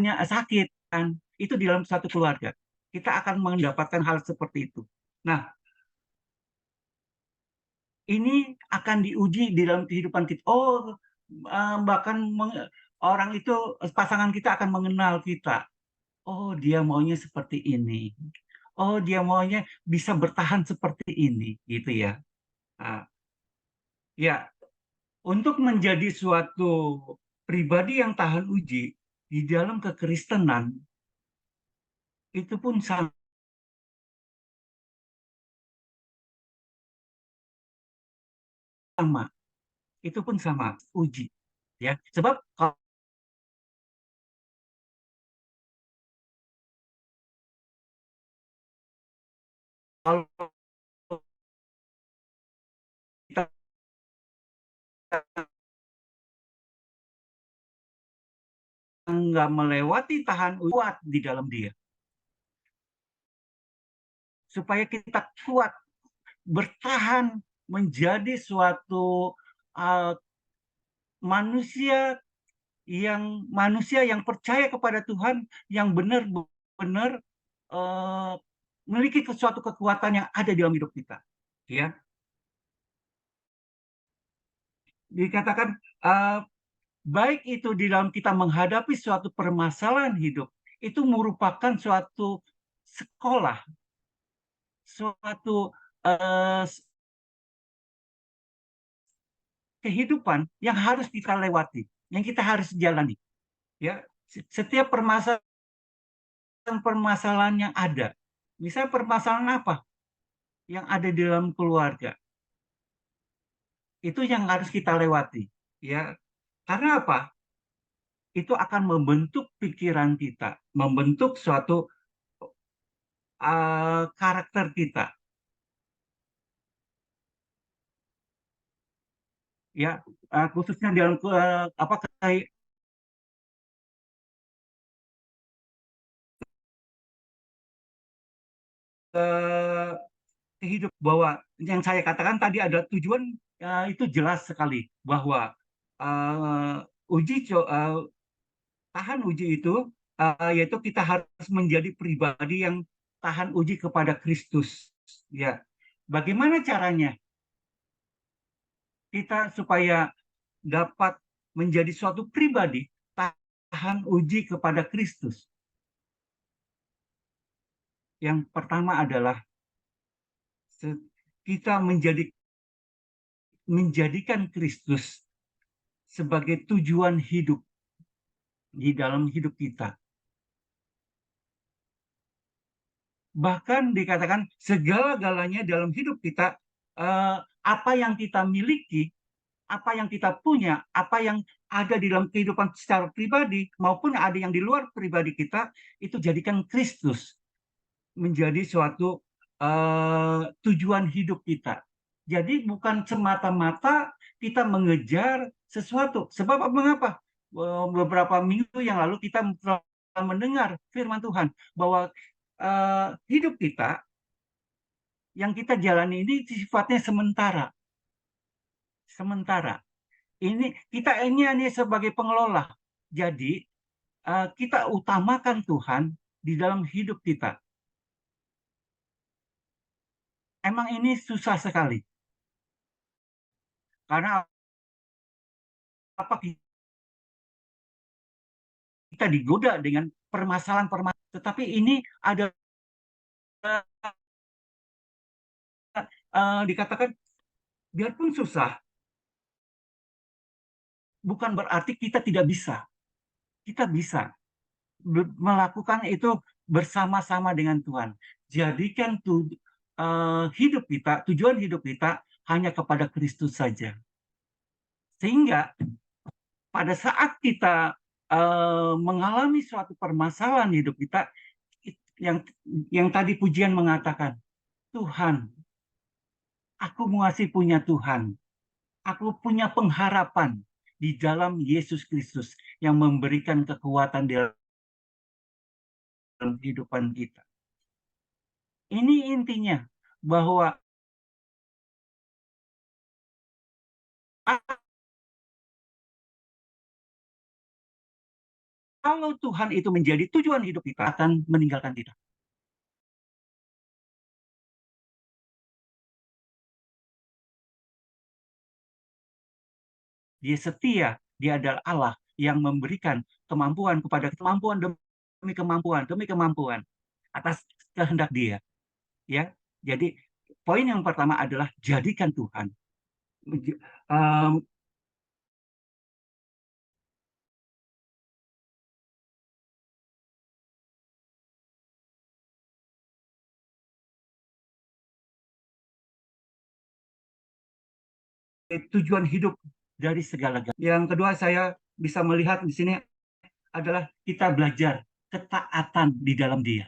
kan, itu di dalam satu keluarga. Kita akan mendapatkan hal seperti itu. Nah, ini akan diuji di dalam kehidupan kita. Oh, bahkan orang itu, pasangan kita akan mengenal kita. Oh, dia maunya seperti ini. Oh, dia maunya bisa bertahan seperti ini, gitu ya. Nah, ya, untuk menjadi suatu pribadi yang tahan uji di dalam kekristenan, itu pun sama. Itu pun sama, uji. Ya, sebab kalau kita nggak melewati tahan kuat di dalam dia, supaya kita kuat bertahan menjadi suatu uh, manusia yang percaya kepada Tuhan, yang benar-benar uh, memiliki suatu kekuatan yang ada di dalam hidup kita. Ya, dikatakan baik itu di dalam kita menghadapi suatu permasalahan hidup, itu merupakan suatu sekolah, suatu uh, kehidupan yang harus kita lewati, yang kita harus jalani. Ya, setiap permasalahan yang ada, misalnya permasalahan apa yang ada di dalam keluarga, itu yang harus kita lewati. Ya, karena apa? Itu akan membentuk pikiran kita, membentuk suatu karakter kita. Ya, khususnya dalam apa kehidup, bahwa yang saya katakan tadi ada tujuan, itu jelas sekali bahwa uh, tahan uji itu, yaitu kita harus menjadi pribadi yang tahan uji kepada Kristus. Ya, bagaimana caranya kita supaya dapat menjadi suatu pribadi tahan uji kepada Kristus? Yang pertama adalah kita menjadikan Kristus sebagai tujuan hidup di dalam hidup kita. Bahkan dikatakan segala-galanya dalam hidup kita apa yang kita miliki, apa yang kita punya, apa yang ada di dalam kehidupan secara pribadi maupun ada yang di luar pribadi kita, itu jadikan Kristus menjadi suatu tujuan hidup kita. Jadi bukan semata-mata kita mengejar sesuatu. Sebab mengapa? Beberapa minggu yang lalu kita mendengar firman Tuhan bahwa hidup kita yang kita jalani ini sifatnya sementara. Sementara. Ini hanya sebagai pengelola. Jadi kita utamakan Tuhan di dalam hidup kita. Emang ini susah sekali. Karena apa, kita digoda dengan permasalahan-permasalahan. Tetapi ini ada dikatakan biarpun susah, bukan berarti kita tidak bisa. Kita bisa melakukan itu bersama-sama dengan Tuhan. Jadikan hidup kita, tujuan hidup kita hanya kepada Kristus saja. Sehingga pada saat kita mengalami suatu permasalahan hidup kita, yang tadi pujian mengatakan, Tuhan, aku masih punya Tuhan. Aku punya pengharapan di dalam Yesus Kristus yang memberikan kekuatan di dalam kehidupan kita. Ini intinya, bahwa kalau Tuhan itu menjadi tujuan hidup kita, akan meninggalkan kita. Dia setia, dia adalah Allah yang memberikan kemampuan kepada kemampuan demi kemampuan atas kehendak Dia. Ya, jadi poin yang pertama adalah jadikan Tuhan. Tujuan hidup dari segala-galanya. Yang kedua, saya bisa melihat di sini adalah kita belajar ketaatan di dalam Dia.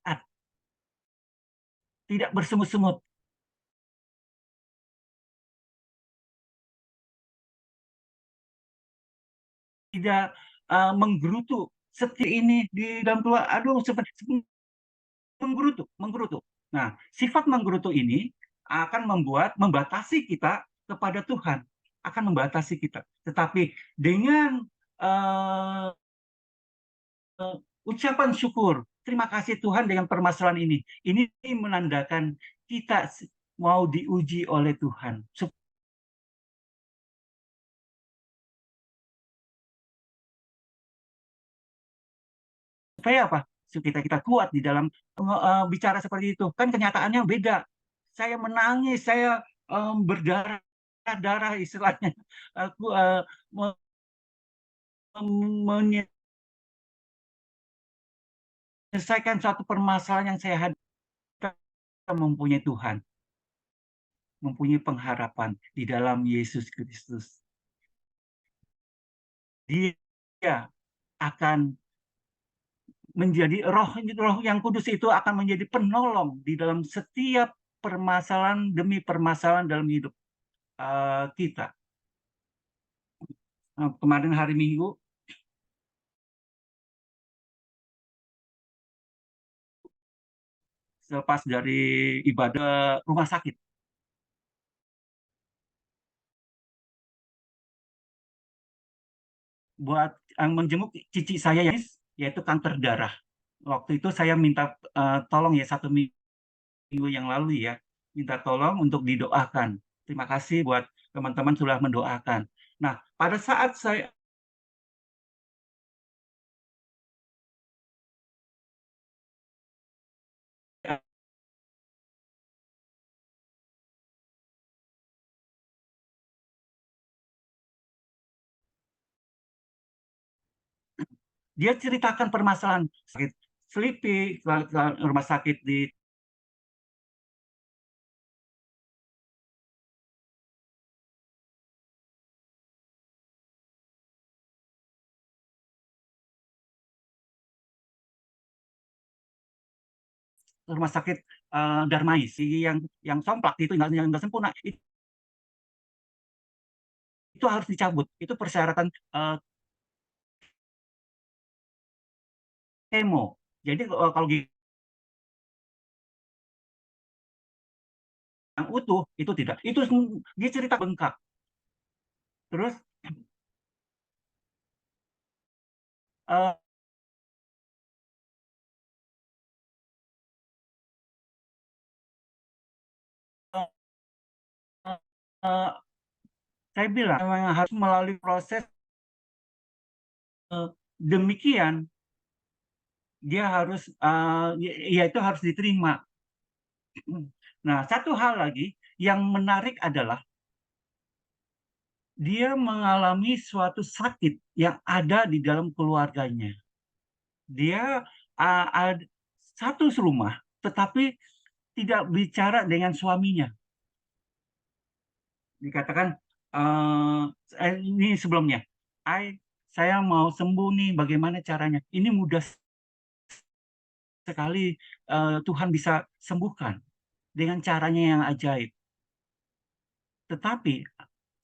Taat, tidak bersungut-sungut, tidak menggerutu. Seperti ini di dalam keluar, aduh, seperti menggerutu. Nah, sifat menggerutu ini akan membatasi kita kepada Tuhan, akan membatasi kita. Tetapi dengan uh, ucapan syukur, terima kasih Tuhan dengan permasalahan ini menandakan kita mau diuji oleh Tuhan. Supaya apa? Supaya kita kuat di dalam bicara seperti itu. Kan kenyataannya beda. Saya menangis, saya berdarah-darah istilahnya. Aku menyelesaikan suatu permasalahan yang saya hadapi. Kita mempunyai Tuhan, mempunyai pengharapan di dalam Yesus Kristus. Dia akan menjadi roh yang kudus itu akan menjadi penolong di dalam setiap permasalahan demi permasalahan dalam hidup kita. Kemarin hari Minggu, selepas dari ibadah rumah sakit, buat menjenguk cici saya, yaitu kanker darah. Waktu itu saya minta tolong ya, 1 minggu yang lalu ya, minta tolong untuk didoakan. Terima kasih buat teman-teman sudah mendoakan. Nah, pada saat saya dia ceritakan permasalahan sakit Sleepy, rumah sakit di rumah sakit Darmais yang somplak itu yang nggak sempurna itu harus dicabut. Itu persyaratan kemo. Jadi kalau yang utuh itu tidak. Itu dia cerita bengkak. Terus uh, uh, uh, saya bilang memang harus melalui proses demikian dia harus ya itu harus diterima. Nah, satu hal lagi yang menarik adalah dia mengalami suatu sakit yang ada di dalam keluarganya. Dia ada satu rumah, tetapi tidak bicara dengan suaminya. Dikatakan, ini sebelumnya, saya mau sembuh nih, bagaimana caranya? Ini mudah sekali, Tuhan bisa sembuhkan dengan caranya yang ajaib. Tetapi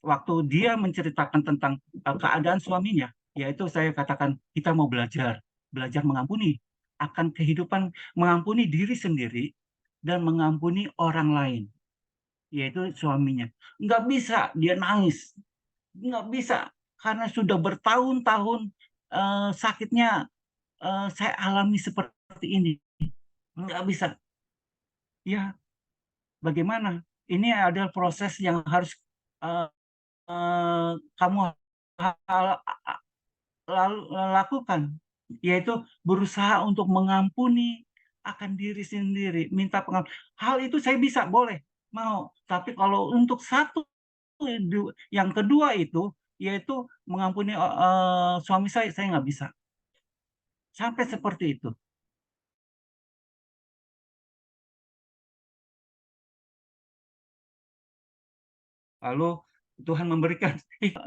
waktu dia menceritakan tentang keadaan suaminya, yaitu saya katakan kita mau belajar mengampuni akan kehidupan, mengampuni diri sendiri dan mengampuni orang lain, yaitu suaminya. Nggak bisa dia nangis, nggak bisa karena sudah bertahun-tahun sakitnya saya alami seperti ini, nggak bisa. Ya, bagaimana? Ini adalah proses yang harus eh, kamu lalu lakukan, yaitu berusaha untuk mengampuni akan diri sendiri, minta pengampun. Hal itu saya bisa, boleh, mau. Tapi kalau untuk satu, yang kedua itu, yaitu mengampuni suami saya nggak bisa. Sampai seperti itu. Lalu Tuhan memberikan,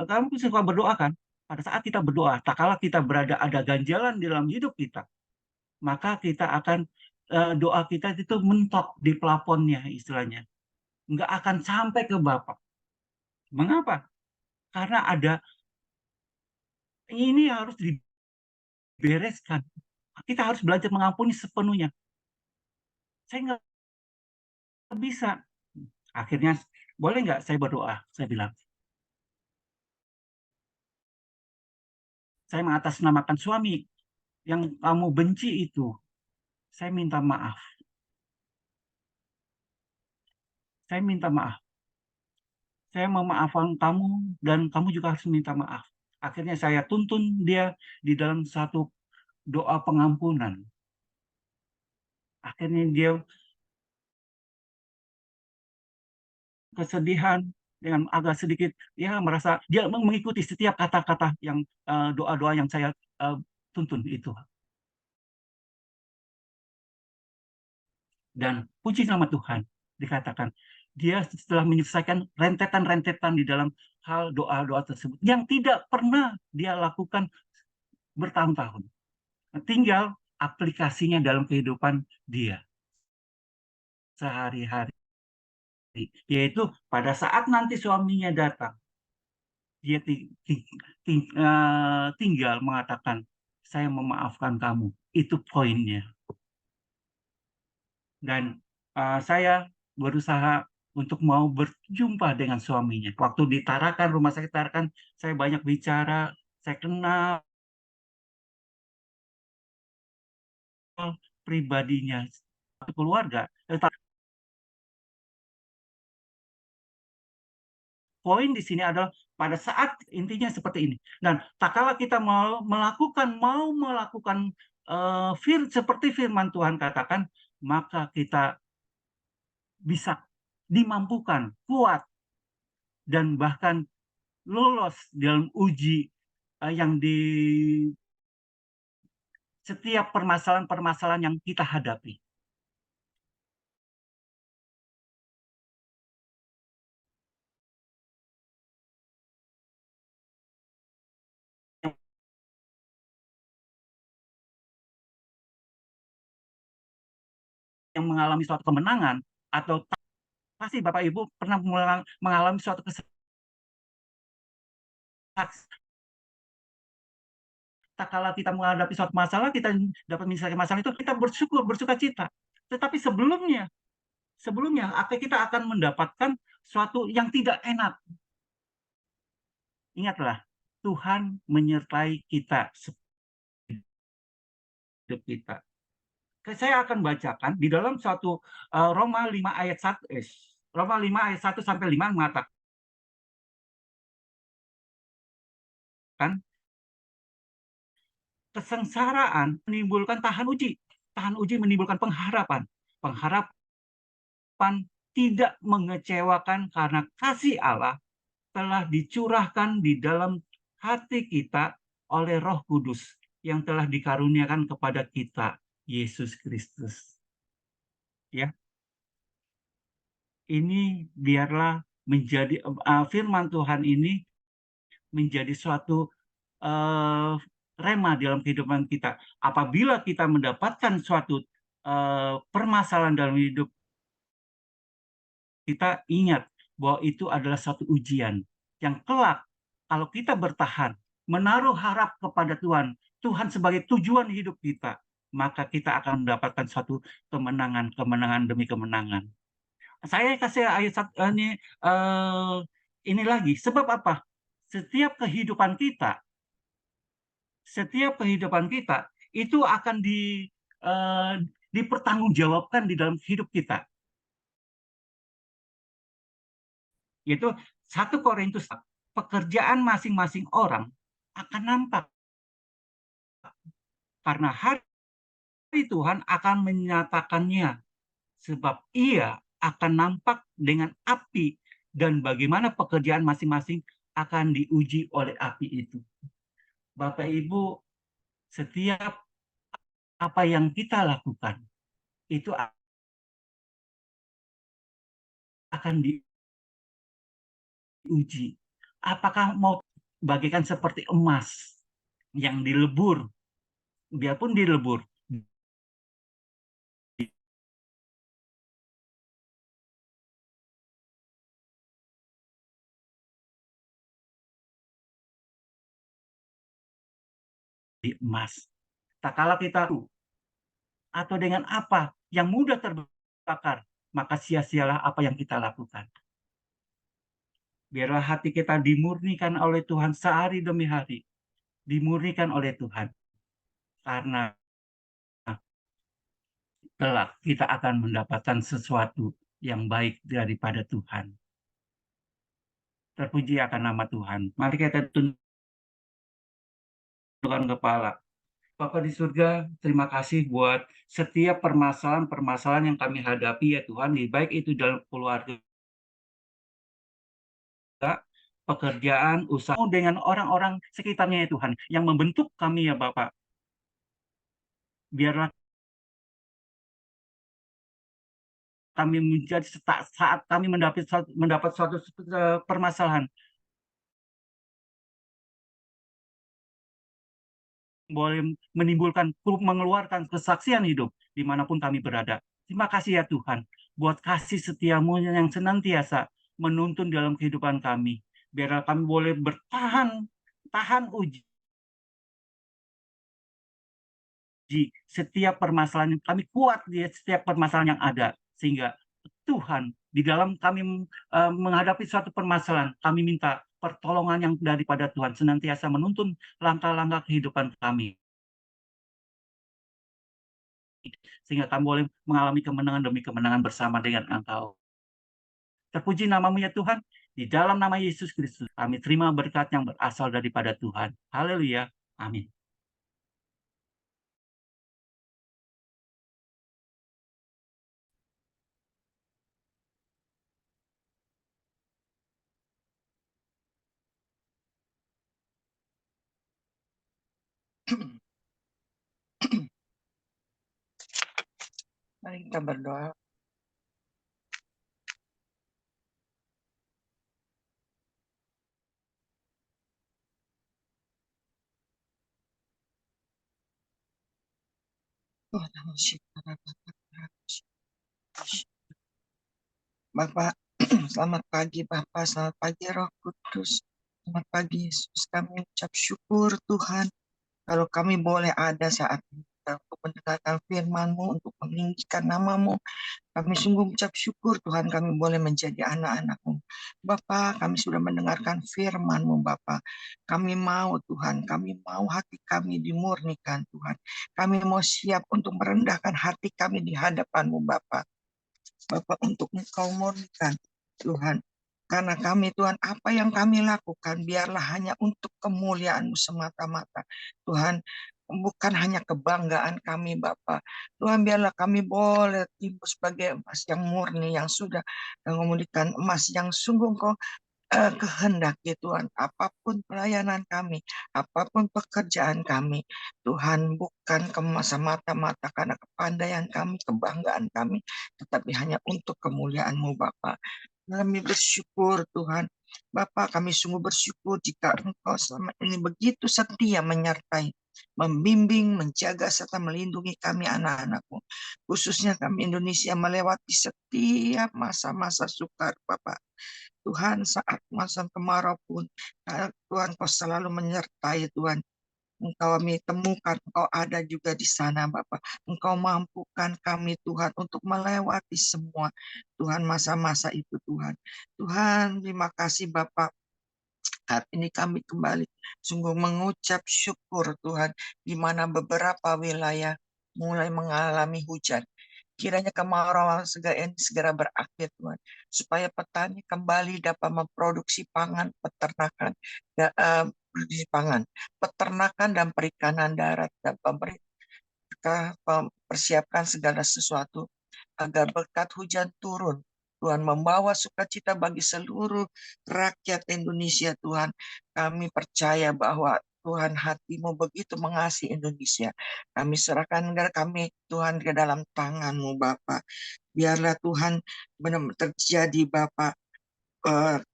kamu suka berdoa kan? Pada saat kita berdoa, tak kala kita berada ada ganjalan di dalam hidup kita, maka kita akan doa kita itu mentok di plafonnya istilahnya, nggak akan sampai ke Bapa. Mengapa? Karena ada ini harus dibereskan. Kita harus belajar mengampuni sepenuhnya. Saya nggak bisa. Akhirnya, boleh nggak saya berdoa? Saya bilang, saya mengatasnamakan suami yang kamu benci itu. Saya minta maaf. Saya minta maaf. Saya memaafkan kamu dan kamu juga harus minta maaf. Akhirnya saya tuntun dia di dalam satu doa pengampunan. Akhirnya dia kesedihan dengan agak sedikit ya merasa dia mengikuti setiap kata-kata yang doa-doa yang saya tuntun itu. Dan puji nama Tuhan, dikatakan dia setelah menyelesaikan rentetan-rentetan di dalam hal doa-doa tersebut yang tidak pernah dia lakukan bertahun-tahun. Tinggal aplikasinya dalam kehidupan dia sehari-hari. Yaitu pada saat nanti suaminya datang, dia tinggal mengatakan, saya memaafkan kamu. Itu poinnya. Dan saya berusaha untuk mau berjumpa dengan suaminya. Waktu di Tarakan, rumah sakit Tarakan, saya banyak bicara, saya kenal pribadinya, keluarga. Poin di sini adalah pada saat intinya seperti ini. Dan tak kala kita mau melakukan seperti firman Tuhan katakan, maka kita bisa dimampukan, kuat, dan bahkan lolos dalam uji yang di setiap permasalahan-permasalahan yang kita hadapi. yang mengalami suatu kemenangan atau pasti Bapak Ibu pernah mengalami suatu kesuksesan. Kala kita menghadapi suatu masalah, kita dapat menyelesaikan masalah itu, kita bersyukur, bersuka cita. Tetapi sebelumnya kita akan mendapatkan suatu yang tidak enak. Ingatlah, Tuhan menyertai kita hidup kita. Saya akan bacakan di dalam suatu Roma 5 ayat 1 Roma 5 ayat 1 sampai 5 mengatakan kesengsaraan menimbulkan tahan uji. Tahan uji menimbulkan pengharapan. Pengharapan tidak mengecewakan karena kasih Allah telah dicurahkan di dalam hati kita oleh Roh Kudus yang telah dikaruniakan kepada kita, Yesus Kristus. Ya, ini biarlah menjadi firman Tuhan ini menjadi suatu rema dalam kehidupan kita. Apabila kita mendapatkan suatu permasalahan dalam hidup kita, ingat bahwa itu adalah suatu ujian yang kelak kalau kita bertahan, menaruh harap kepada Tuhan, Tuhan sebagai tujuan hidup kita, maka kita akan mendapatkan suatu kemenangan demi kemenangan. Saya kasih ayat ini lagi. Sebab apa? Setiap kehidupan kita itu akan dipertanggungjawabkan di dalam hidup kita. Yaitu 1 Korintus, pekerjaan masing-masing orang akan nampak karena hari Tuhan akan menyatakannya, sebab ia akan nampak dengan api dan bagaimana pekerjaan masing-masing akan diuji oleh api itu. Bapak Ibu, setiap apa yang kita lakukan itu akan diuji. Apakah mau bagikan seperti emas yang dilebur, biarpun dilebur di emas. Tak kala kita atau dengan apa yang mudah terbakar, maka sia-sialah apa yang kita lakukan. Biarlah hati kita dimurnikan oleh Tuhan sehari demi hari. Dimurnikan oleh Tuhan. Karena kelak kita akan mendapatkan sesuatu yang baik daripada Tuhan. Terpuji akan nama Tuhan. Mari kita tundukkan kepala. Bapa di surga, terima kasih buat setiap permasalahan-permasalahan yang kami hadapi ya Tuhan, baik itu dalam keluarga, pekerjaan, usaha, dengan orang-orang sekitarnya ya Tuhan, yang membentuk kami ya Bapak. Biarlah kami menjadi saat kami mendapat suatu permasalahan, boleh mengeluarkan kesaksian hidup dimanapun kami berada. Terima kasih ya Tuhan, buat kasih setiamu yang senantiasa menuntun dalam kehidupan kami. Biarlah kami boleh tahan uji setiap permasalahan, kami kuat di setiap permasalahan yang ada, sehingga Tuhan di dalam kami menghadapi suatu permasalahan, kami minta pertolongan yang daripada Tuhan senantiasa menuntun langkah-langkah kehidupan kami, sehingga kami boleh mengalami kemenangan demi kemenangan bersama dengan Engkau. Terpuji namamu ya Tuhan, di dalam nama Yesus Kristus kami terima berkat yang berasal daripada Tuhan. Haleluya, amin. Mari kita berdoa. Bapak, selamat pagi Bapak, selamat pagi Roh Kudus. Selamat pagi Yesus, kami ucap syukur Tuhan kalau kami boleh ada saat ini untuk mendengarkan firman-Mu, untuk meninggikan nama-Mu. Kami sungguh ucap syukur Tuhan kami boleh menjadi anak-anak-Mu. Bapak, kami sudah mendengarkan firman-Mu Bapak. Kami mau Tuhan, kami mau hati kami dimurnikan Tuhan. Kami mau siap untuk merendahkan hati kami di hadapan-Mu Bapak. Bapak, untuk Engkau murnikan Tuhan. Karena kami Tuhan, apa yang kami lakukan biarlah hanya untuk kemuliaan-Mu semata-mata. Tuhan, bukan hanya kebanggaan kami Bapa. Tuhan, biarlah kami boleh timbul sebagai emas yang murni, yang sudah mengemudikan emas yang sungguh Engkau kehendaki Tuhan. Apapun pelayanan kami, apapun pekerjaan kami, Tuhan, bukan semata-mata karena kepandaian kami, kebanggaan kami, tetapi hanya untuk kemuliaan-Mu Bapa. Kami bersyukur Tuhan. Bapak, kami sungguh bersyukur jika Engkau selama ini begitu setia menyertai, membimbing, menjaga, serta melindungi kami anak-anak-Mu. Khususnya kami Indonesia melewati setiap masa-masa sukar, Bapak. Tuhan, saat masa kemarau pun, Tuhan Kau selalu menyertai Tuhan. Engkau kami temukan, Engkau ada juga di sana Bapak. Engkau mampukan kami Tuhan untuk melewati semua Tuhan masa-masa itu Tuhan. Tuhan, terima kasih Bapak. Saat ini kami kembali sungguh mengucap syukur Tuhan, di mana beberapa wilayah mulai mengalami hujan. Kiranya kemarau segera berakhir Tuhan, supaya petani kembali dapat memproduksi pangan, produksi pangan, peternakan dan perikanan darat, dan pemerintah mempersiapkan segala sesuatu agar berkat hujan turun. Tuhan, membawa sukacita bagi seluruh rakyat Indonesia Tuhan. Kami percaya bahwa Tuhan, hati-Mu begitu mengasihi Indonesia. Kami serahkan negara kami Tuhan ke dalam tangan-Mu Bapa. Biarlah Tuhan benar-benar terjadi Bapa,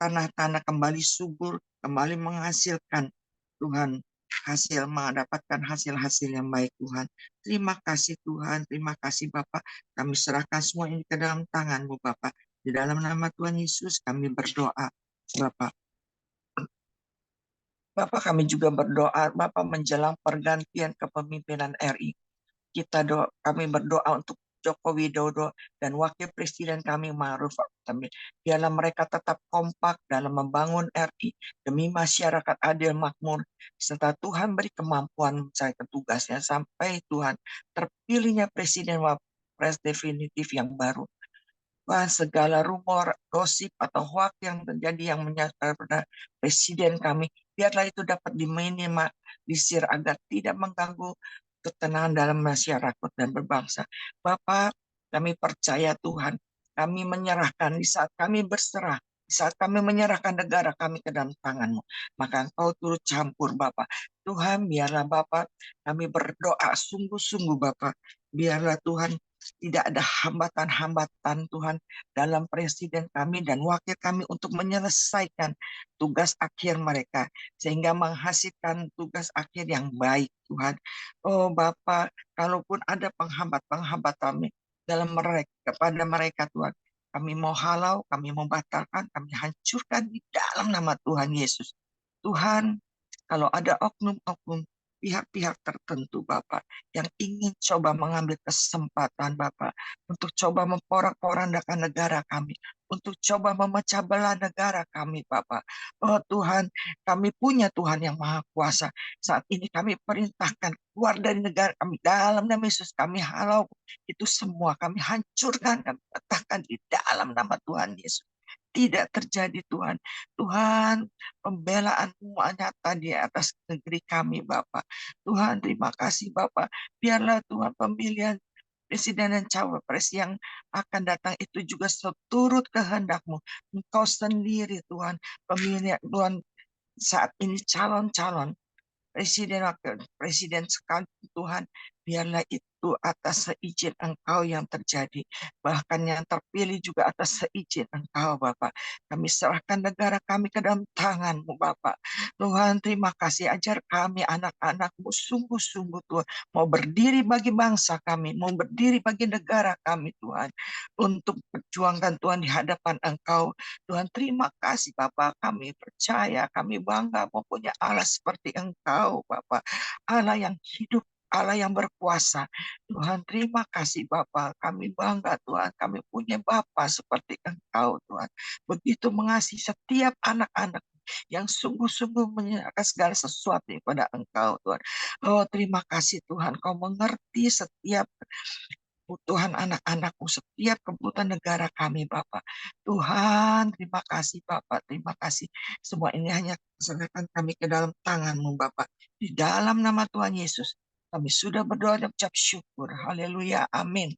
tanah-tanah kembali subur, kembali menghasilkan Tuhan, mendapatkan hasil-hasil yang baik Tuhan. Terima kasih Tuhan, terima kasih Bapak. Kami serahkan semua ini ke dalam tangan-Mu Bapak. Di dalam nama Tuhan Yesus kami berdoa Bapak. Bapak, kami juga berdoa Bapak menjelang pergantian kepemimpinan RI. Kami berdoa untuk Joko Widodo dan Wakil Presiden kami Ma'ruf Amin. Biarlah mereka tetap kompak dalam membangun RI demi masyarakat adil makmur, serta Tuhan beri kemampuan menjalankan tugasnya sampai Tuhan terpilihnya Presiden Wapres definitif yang baru. Wah, segala rumor, gosip, atau hoak yang terjadi yang menyasar pada Presiden kami, biarlah itu dapat diminimalisir agar tidak mengganggu ketenangan dalam masyarakat dan berbangsa. Bapak, kami percaya Tuhan, kami menyerahkan di saat kami berserah, di saat kami menyerahkan negara kami ke dalam tangan-Mu, maka Engkau turut campur Bapak. Tuhan, biarlah Bapak, kami berdoa sungguh-sungguh Bapak, biarlah Tuhan tidak ada hambatan-hambatan Tuhan dalam presiden kami dan wakil kami untuk menyelesaikan tugas akhir mereka, sehingga menghasilkan tugas akhir yang baik Tuhan. Oh Bapak, kalaupun ada penghambat-penghambat dalam kepada mereka Tuhan, kami mau halau, kami mau batalkan, kami hancurkan di dalam nama Tuhan Yesus. Tuhan, kalau ada oknum-oknum pihak-pihak tertentu Bapak yang ingin coba mengambil kesempatan Bapak untuk coba memporak-porandakan negara kami, untuk coba memecah belah negara kami Bapak. Oh Tuhan, kami punya Tuhan yang Maha Kuasa. Saat ini kami perintahkan keluar dari negara kami dalam nama Yesus, kami halau itu semua, kami hancurkan, kami patahkan di dalam nama Tuhan Yesus. Tidak terjadi Tuhan. Tuhan, pembelaan-Mu nyata di atas negeri kami Bapak. Tuhan, terima kasih Bapak. Biarlah Tuhan pemilihan presiden dan cawapres yang akan datang itu juga seturut kehendak-Mu. Engkau sendiri Tuhan, pemilihan Tuhan saat ini calon-calon presiden wakil presiden sekali Tuhan, biarlah itu atas seizin Engkau yang terjadi. Bahkan yang terpilih juga atas seizin Engkau, Bapak. Kami serahkan negara kami ke dalam tangan-Mu, Bapak. Tuhan, terima kasih. Ajar kami, anak-anak-Mu, sungguh-sungguh, Tuhan. Mau berdiri bagi bangsa kami, mau berdiri bagi negara kami, Tuhan. Untuk perjuangkan, Tuhan, di hadapan Engkau. Tuhan, terima kasih, Bapak. Kami percaya, kami bangga mempunyai Allah seperti Engkau, Bapak. Allah yang hidup, Allah yang berkuasa. Tuhan, terima kasih Bapa. Kami bangga Tuhan, kami punya Bapa seperti Engkau Tuhan. Begitu mengasihi setiap anak-anak yang sungguh-sungguh menyerahkan segala sesuatu kepada Engkau Tuhan. Oh, terima kasih Tuhan, Kau mengerti setiap kebutuhan anak-anakmu, setiap kebutuhan negara kami Bapak. Tuhan, terima kasih Bapak, terima kasih. Semua ini hanya serahkan kami ke dalam tangan-Mu Bapak. Di dalam nama Tuhan Yesus, kami sudah berdoa dan ucap syukur. Haleluya, amin.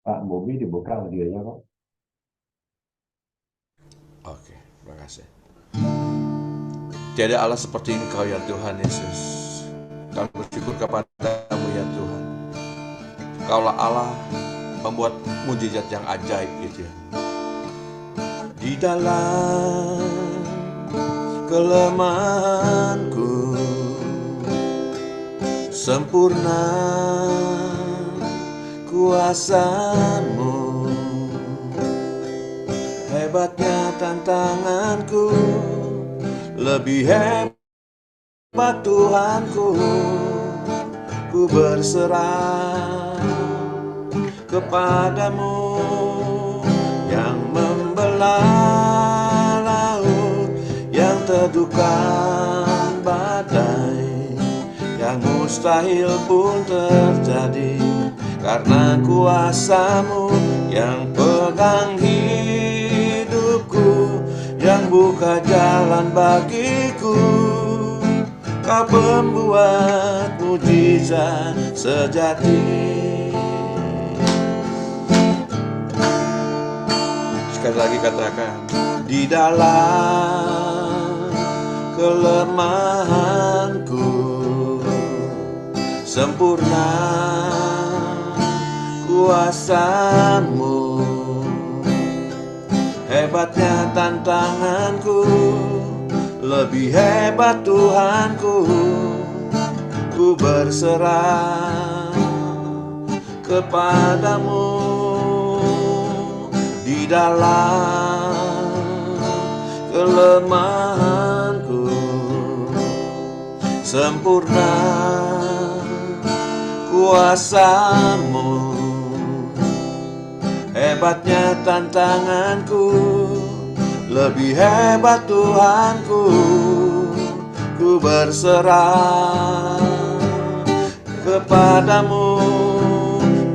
Pak Bobi dibuka audionya kok. Oke, terima kasih. Tiada Allah seperti Engkau ya Tuhan Yesus. Kami bersyukur kepadamu ya Tuhan. Kaulah Allah membuat mujizat yang ajaib gitu ya. Di dalam kelemahanku sempurna kuasa-Mu, hebatnya tantanganku, lebih hebat Tuhanku. Ku berserah kepadamu yang membelah laut, yang teduhkan badai, yang mustahil pun terjadi. Karena kuasa-Mu yang pegang hidupku, yang buka jalan bagiku. Kau pembuat mujizat sejati. Sekali lagi katakan, di dalam kelemahanku sempurna kuasa-Mu, hebatnya tantanganku, lebih hebat Tuhanku. Ku berserah kepadamu di dalam kelemahanku sempurna kuasa-Mu, hebatnya tantanganku, lebih hebat Tuhanku. Ku berserah kepadamu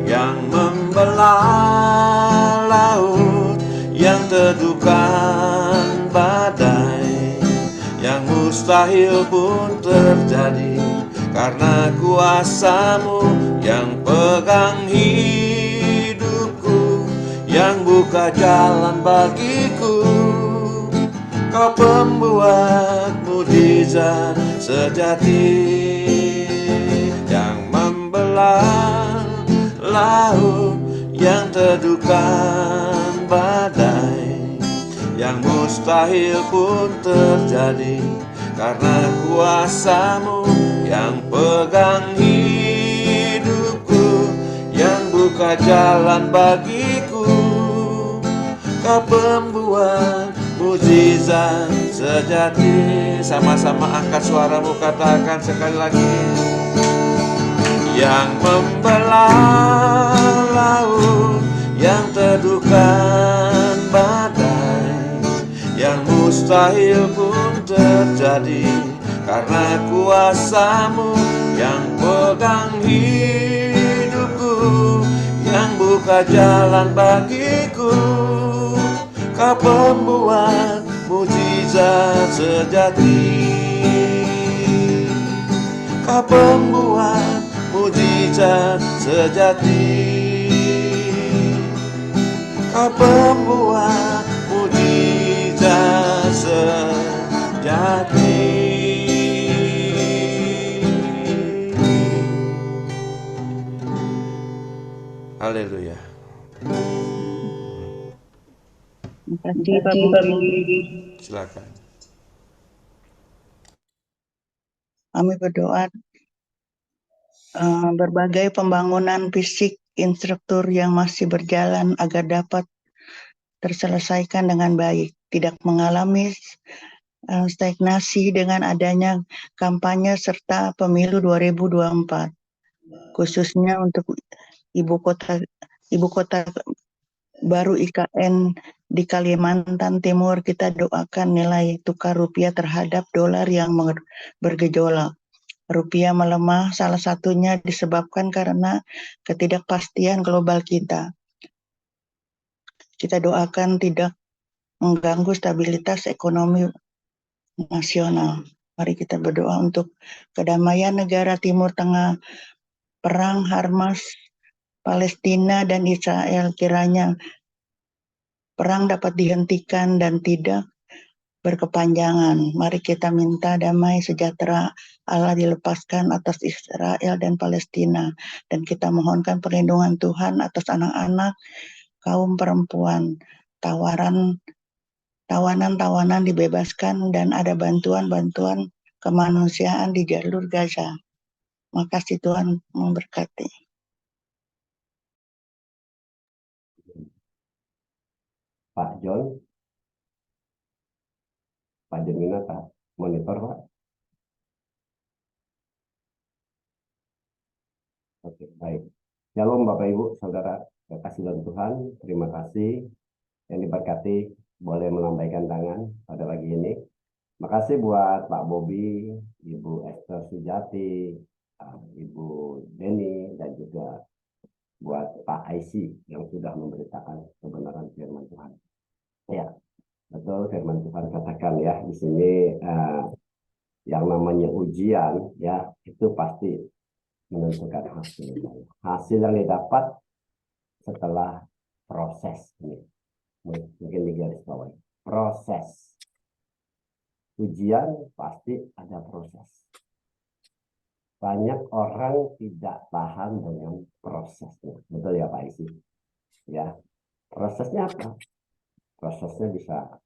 yang membelah laut, yang teduhkan badai, yang mustahil pun terjadi. Karena kuasa-Mu yang pegang hidupku, yang buka jalan bagiku. Kau pembuat mujizat sejati, yang membelah laut, yang teduhkan badai, yang mustahil pun terjadi. Karena kuasa-Mu yang pegang hidupku, yang buka jalan bagiku. Kau pembuat mujizat sejati. Sama-sama angkat suaramu, katakan sekali lagi. Yang membelah laut, yang teduhkan badai, yang mustahil pun terjadi. Karena kuasa-Mu yang pegang hidupku, yang buka jalan bagiku. Kau pembuat mujizat sejati. Kau pembuat mujizat mujizat sejati. Kau pembuat mujizat sejati. Haleluya. Terima kasih Pak Budi. Silakan. Kami berdoa berbagai pembangunan fisik instruktur yang masih berjalan agar dapat terselesaikan dengan baik, tidak mengalami stagnasi dengan adanya kampanye serta pemilu 2024, khususnya untuk ibu kota baru IKN di Kalimantan Timur. Kita doakan nilai tukar rupiah terhadap dolar yang bergejolak. Rupiah melemah salah satunya disebabkan karena ketidakpastian global kita. Kita doakan tidak mengganggu stabilitas ekonomi nasional. Mari kita berdoa untuk kedamaian negara Timur Tengah, perang Hamas, Palestina dan Israel. Kiranya perang dapat dihentikan dan tidak berkepanjangan. Mari kita minta damai sejahtera Allah dilepaskan atas Israel dan Palestina. Dan kita mohonkan perlindungan Tuhan atas anak-anak, kaum perempuan. Tawanan-tawanan dibebaskan dan ada bantuan-bantuan kemanusiaan di jalur Gaza. Makasih Tuhan memberkati. Pak John, Pak Jeminata, monitor Pak. Oke, baik. Shalom Bapak Ibu, Saudara, kasih dalam Tuhan, terima kasih yang diberkati boleh melambaikan tangan pada pagi ini. Makasih buat Pak Bobi, Ibu Esther Sujati, Ibu Deni, dan juga buat Pak Aisy yang sudah memberitakan kebenaran firman Tuhan. Ya, betul firman Tuhan katakan ya di sini yang namanya ujian ya itu pasti menentukan hasil. Hasil yang didapat setelah proses ini. Mungkin di garis bawah. Proses. Ujian pasti ada proses. Banyak orang tidak tahan dengan prosesnya. Betul ya Pak Isi? Ya. Prosesnya apa? Prosesnya bisa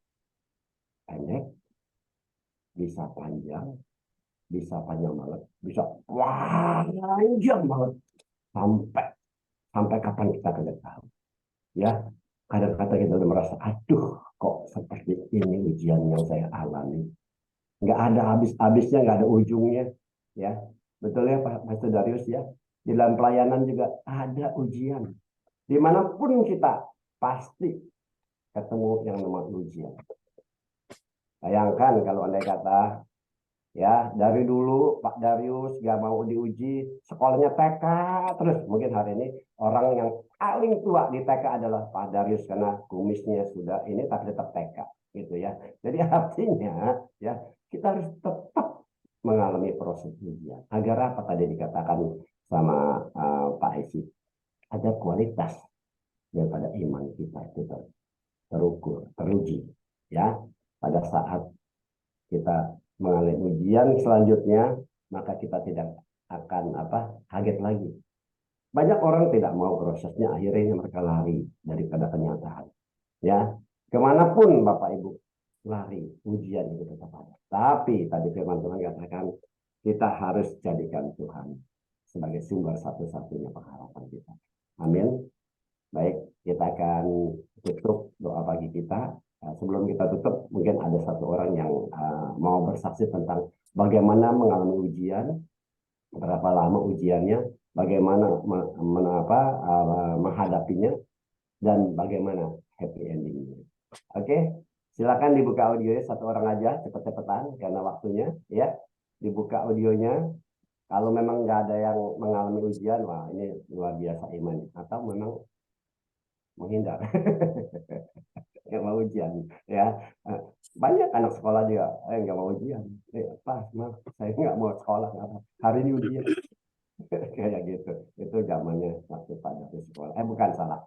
pendek, bisa panjang banget, bisa panjang banget sampai kapan kita tidak tahu. Ya, kadang-kadang kita udah merasa, aduh, kok seperti ini ujian yang saya alami. Nggak ada habis-habisnya, nggak ada ujungnya. Ya, betul ya Pak Pastor Darius ya. Di dalam pelayanan juga ada ujian. Dimanapun kita pasti ketemu yang namanya ujian. Bayangkan kalau andai kata ya dari dulu Pak Darius gak mau diuji, sekolahnya TK terus. Mungkin hari ini orang yang paling tua di TK adalah Pak Darius karena kumisnya sudah ini tapi tetap TK gitu ya. Jadi artinya ya kita harus tetap mengalami proses ujian. Agar apa tadi dikatakan sama Pak Isi, ada kualitas daripada iman kita itu terukur, teruji ya pada saat kita mengalami ujian selanjutnya, maka kita tidak akan kaget lagi. Banyak orang tidak mau prosesnya, akhirnya mereka lari daripada kenyataan. Ya, kemanapun Bapak Ibu lari, ujian itu tetap ada. Tapi tadi firman Tuhan katakan kita harus jadikan Tuhan sebagai sumber satu-satunya pengharapan kita. Amin. Baik, kita akan tutup doa pagi kita. Sebelum kita tutup, mungkin ada satu orang yang mau bersaksi tentang bagaimana mengalami ujian, berapa lama ujiannya, bagaimana menghadapinya, dan bagaimana happy endingnya. Oke, silakan dibuka audionya satu orang aja, cepet-cepetan karena waktunya, ya. Dibuka audionya. Kalau memang nggak ada yang mengalami ujian, wah ini luar biasa iman. Atau memang menghindar. Nggak mau ujian ya, banyak anak sekolah juga nggak mau ujian, pas maaf saya nggak mau sekolah hari ini ujian Kayak gitu. Itu zamannya waktu Pak David sekolah. Bukan salah.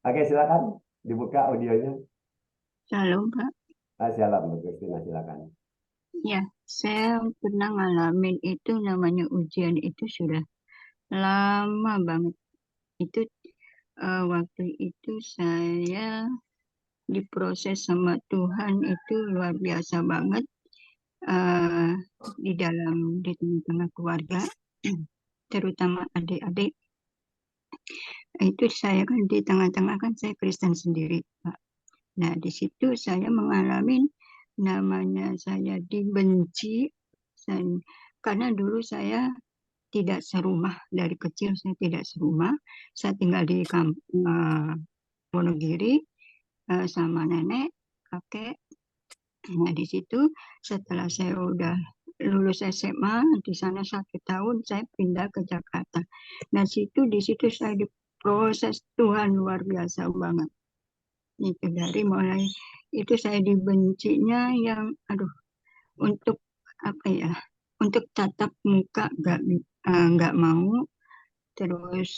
Oke, silakan dibuka audionya. Shalom, Pak. Silakan Bu Christina, silakan. Ya, saya pernah ngalamin itu namanya ujian itu sudah lama banget. Itu waktu itu saya diproses sama Tuhan itu luar biasa banget eh di tengah-tengah keluarga, terutama adik-adik. Itu saya kan di tengah-tengah kan saya Kristen sendiri, Pak. Nah, di situ saya mengalami namanya saya dibenci, karena dulu saya tidak serumah dari kecil, saya tidak serumah. Saya tinggal di Wonogiri sama nenek, kakek. Nah, di situ setelah saya udah lulus SMA, di sana 1 tahun saya pindah ke Jakarta. Nah, di situ saya diproses Tuhan luar biasa banget. Itu dari mulai itu saya dibencinya yang aduh, untuk apa ya, untuk tatap muka nggak mau, terus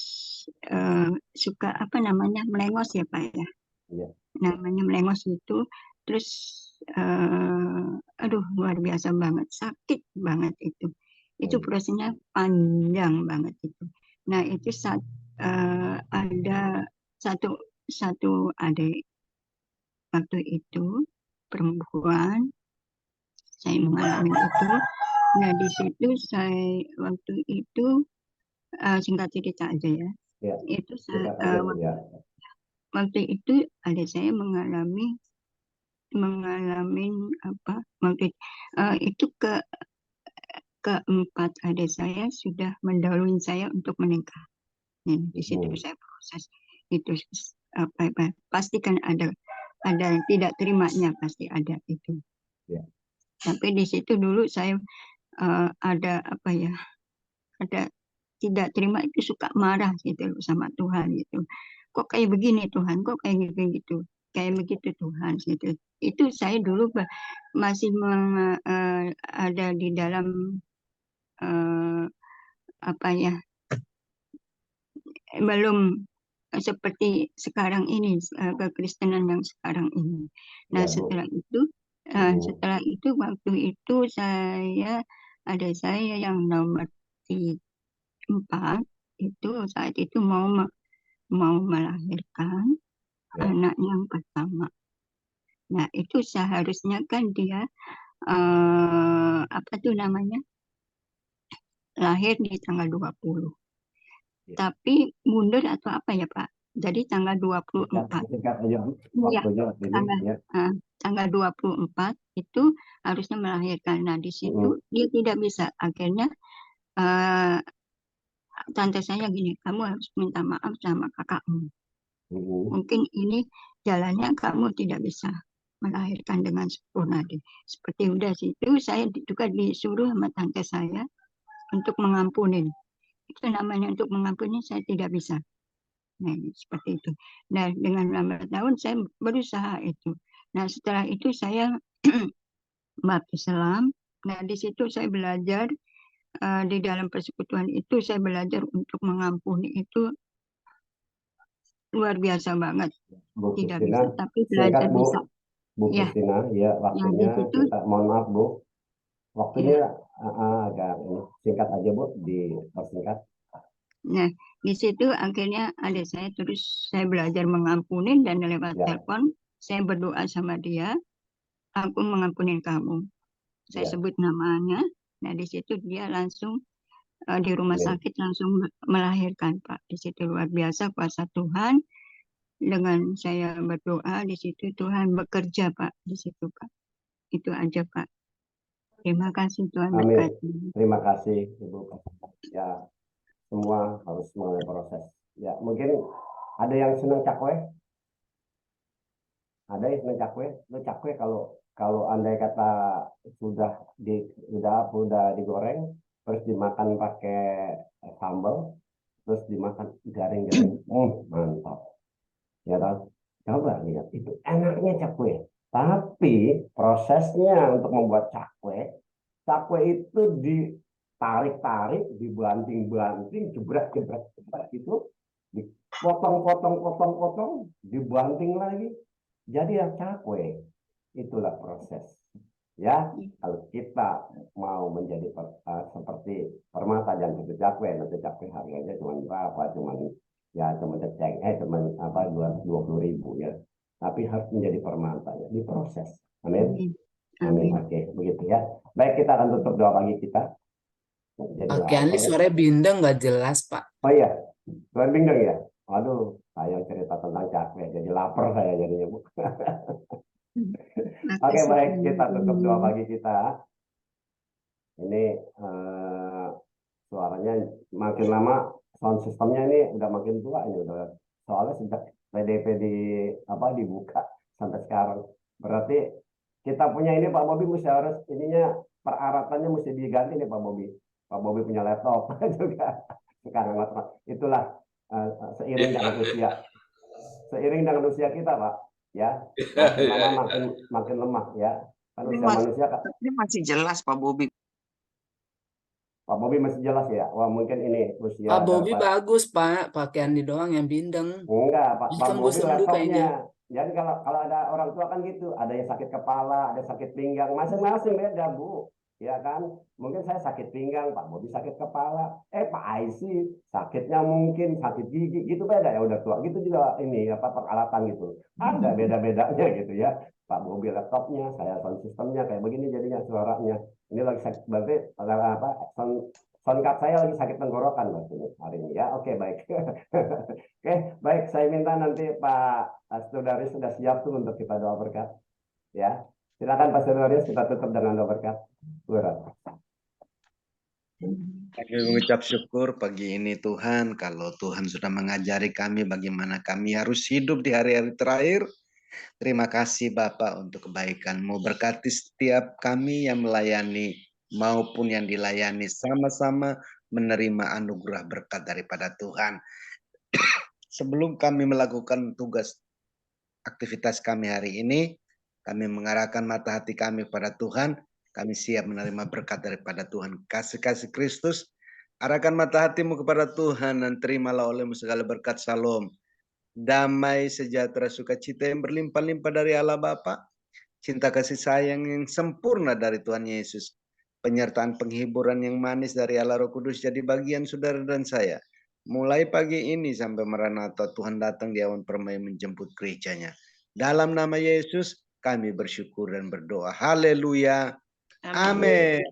suka apa namanya melengos ya Pak ya, Iya. namanya melengos itu, terus aduh luar biasa banget, sakit banget itu prosesnya panjang banget itu. Nah itu ada satu satu adik waktu itu perempuan, saya mengalami itu. Nah di situ saya waktu itu singkat cerita aja ya, Ya, itu singkat aja Bu ya. waktu itu ada saya mengalami apa waktu itu keempat adik saya sudah mendahului saya untuk menikah. Nah, di situ saya proses itu apa pasti kan ada yang tidak terimanya, pasti ada itu. Ya. Tapi di situ dulu saya ada apa ya, ada tidak terima itu, suka marah gitu sama Tuhan gitu. Kok kayak begini Tuhan, kok kayak gitu, kayak begitu Tuhan gitu. Itu saya dulu masih ada di dalam apa ya, belum seperti sekarang ini, kekristenan yang sekarang ini. Nah, Ya, Bu. setelah itu waktu itu ada saya yang nomor 4 itu saat itu mau melahirkan anak yang pertama. Nah, itu seharusnya kan dia apa tuh namanya? Lahir di tanggal 20. Tapi mundur atau apa ya, Pak? Jadi tanggal 24. Singkat aja Bu. Iya, Waktunya ini ya. tanggal 24 itu harusnya melahirkan. Nah, di situ dia tidak bisa. Akhirnya tante saya gini, kamu harus minta maaf sama kakakmu. Mungkin ini jalannya kamu tidak bisa melahirkan dengan sempurna. Seperti udah situ, saya juga disuruh sama tante saya untuk mengampuni. Itu namanya untuk mengampuni, saya tidak bisa. Nah, seperti itu. Nah, dengan 16 tahun saya berusaha itu. Nah, setelah itu saya baptis Islam. Nah, di situ saya belajar di dalam persekutuan itu saya belajar untuk mengampuni itu luar biasa banget. Bu Tidak Christina, bisa, tapi singkat belajar Bu. bisa. Bu Ya, Christina, ya waktunya di situ kita mohon maaf Bu. Waktunya ya. agak singkat aja Bu, dipersingkat. Nah, di situ akhirnya adik saya terus saya belajar mengampuni, dan lewat telepon saya berdoa sama dia, aku mengampuni kamu. Saya sebut namanya. Nah, di situ dia langsung di rumah sakit langsung melahirkan, Pak. Di situ luar biasa kuasa Tuhan. Dengan saya berdoa di situ Tuhan bekerja, Pak. Di situ, Pak. Itu aja, Pak. Terima kasih, Tuhan Amin. berkati. Terima kasih Ibu. Ya, semua harus mengalami proses. Ya, mungkin ada yang senang cakwe? Ada yang senang cakwe? Lu cakwe kalau andai kata udah digoreng, terus dimakan pakai sambal, terus dimakan garing-garing, mantap. Ya kan? Coba lihat itu enaknya cakwe. Tapi prosesnya untuk membuat cakwe itu tarik-tarik, dibanting-banting, jebret-jebret gitu, dipotong-potong, dibanting lagi. Jadi ya capek. Itulah proses. Ya, kalau kita mau menjadi seperti permata dan nanti cakwe harganya cuma berapa, cuma ceceng, cuma 20.000 ya. Tapi harus menjadi permata ya, diproses. Amin. Amin. Oke, begitu ya. Baik, kita akan tutup doa pagi kita. Jadi Oke, ini suara bindeng nggak jelas, Pak. Oh iya, suara bindeng ya. Aduh, saya cerita tentang cakwe, jadi lapar saya jadinya, Bu. Oke, baik, kita tutup doa pagi kita. Ini suaranya makin lama, sound systemnya ini udah makin tua ini udah. Soalnya sejak PDP dibuka sampai sekarang. Berarti kita punya ini Pak Bobi mesti harus ininya peralatannya mesti diganti nih Pak Bobi. Pak Bobi punya laptop juga sekarang. Itulah seiring dengan usia. Seiring dengan usia kita Pak, ya makin lama makin lemah ya. Kan usia manusia Ini masih jelas Pak Bobi. Pak Bobi masih jelas ya. Wah mungkin ini usia. Pak Bobi bagus Pak, pakaian di doang yang bindeng. Enggak, Pak Bobi Sembuh-sembuh kayaknya. laptopnya. Jadi kalau ada orang tua kan gitu, ada yang sakit kepala, ada sakit pinggang, masing-masing beda Bu. Ya kan? Mungkin saya sakit pinggang, Pak Bobi sakit kepala. Pak Aisy sakitnya mungkin sakit gigi, gitu beda ya udah tua. Gitu juga ini peralatan gitu. Ada beda-bedanya gitu ya. Pak Bobi laptopnya, saya sound systemnya kayak begini jadinya suaranya. Ini lagi berarti soundcard saya lagi sakit tenggorokan hari ini ya. Oke, baik. Oke, baik. Saya minta nanti Pak Astudari sudah siap tuh untuk kita doa berkat. Ya, silakan Pak Astudari, kita tutup dengan doa berkat. Kami mengucap syukur pagi ini Tuhan, kalau Tuhan sudah mengajari kami bagaimana kami harus hidup di hari-hari terakhir. Terima kasih Bapak untuk kebaikan-Mu. Berkati setiap kami yang melayani maupun yang dilayani, sama-sama menerima anugerah berkat daripada Tuhan. Sebelum kami melakukan tugas aktivitas kami hari ini, kami mengarahkan mata hati kami kepada Tuhan. Kami siap menerima berkat daripada Tuhan. Kasih-kasih Kristus, arahkan mata hatimu kepada Tuhan dan terimalah olehmu segala berkat Shalom. Damai, sejahtera, sukacita yang berlimpah-limpah dari Allah Bapa, cinta kasih sayang yang sempurna dari Tuhan Yesus, penyertaan penghiburan yang manis dari Allah Roh Kudus jadi bagian saudara dan saya. Mulai pagi ini sampai Maranatha, Tuhan datang di awan permai menjemput gerejanya. Dalam nama Yesus kami bersyukur dan berdoa. Haleluya. Amin.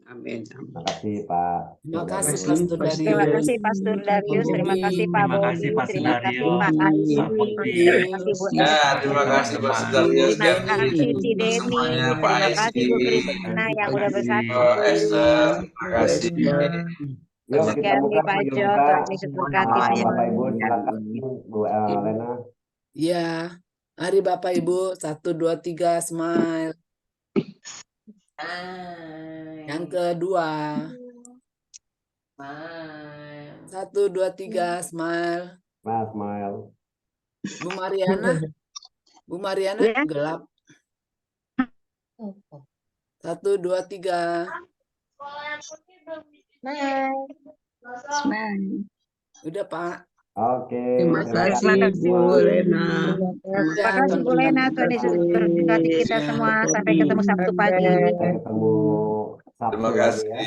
Amin. Terima kasih Pak. Terima kasih Pastor Darius. Terima kasih Pastor Darius, terima kasih Pak Terima Bobi, kasih Pastor terima kasih Darius. Pak Aisy, Pak Bobi. terima kasih Bu Ya, Esther, terima kasih Pak Sudarius. terima kasih Cideni, Semuanya Pak terima kasih Bu Aisy, Kristina yang udah bersaksi. Esther, terima kasih. Yuk Oke, kita buka Pak video Jo, kita. Tuhan Yesus berkati Bapak Ibu semuanya. silakan Bu Lena. Ya, mari Bapak Ibu, 1, 2, 3, smile. Yang kedua. 1, 2, 3, smile. Mas smile. Bu Mariana Ya. gelap. 1, 2, 3. Smile. Udah Pak. Oke. Terima kasih Bu Lena. Terima kasih Bu Lena, Tuhan Yesus berkati kita semua. Sampai ketemu Sabtu pagi. Sampai ketemu Sabtu Terima lagi kasih. ya.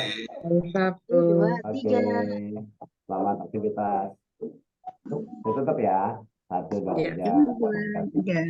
Sabtu. 2, Oke. 3. Selamat aktivitas. Tutup ya. 1, 2, 3. Ya.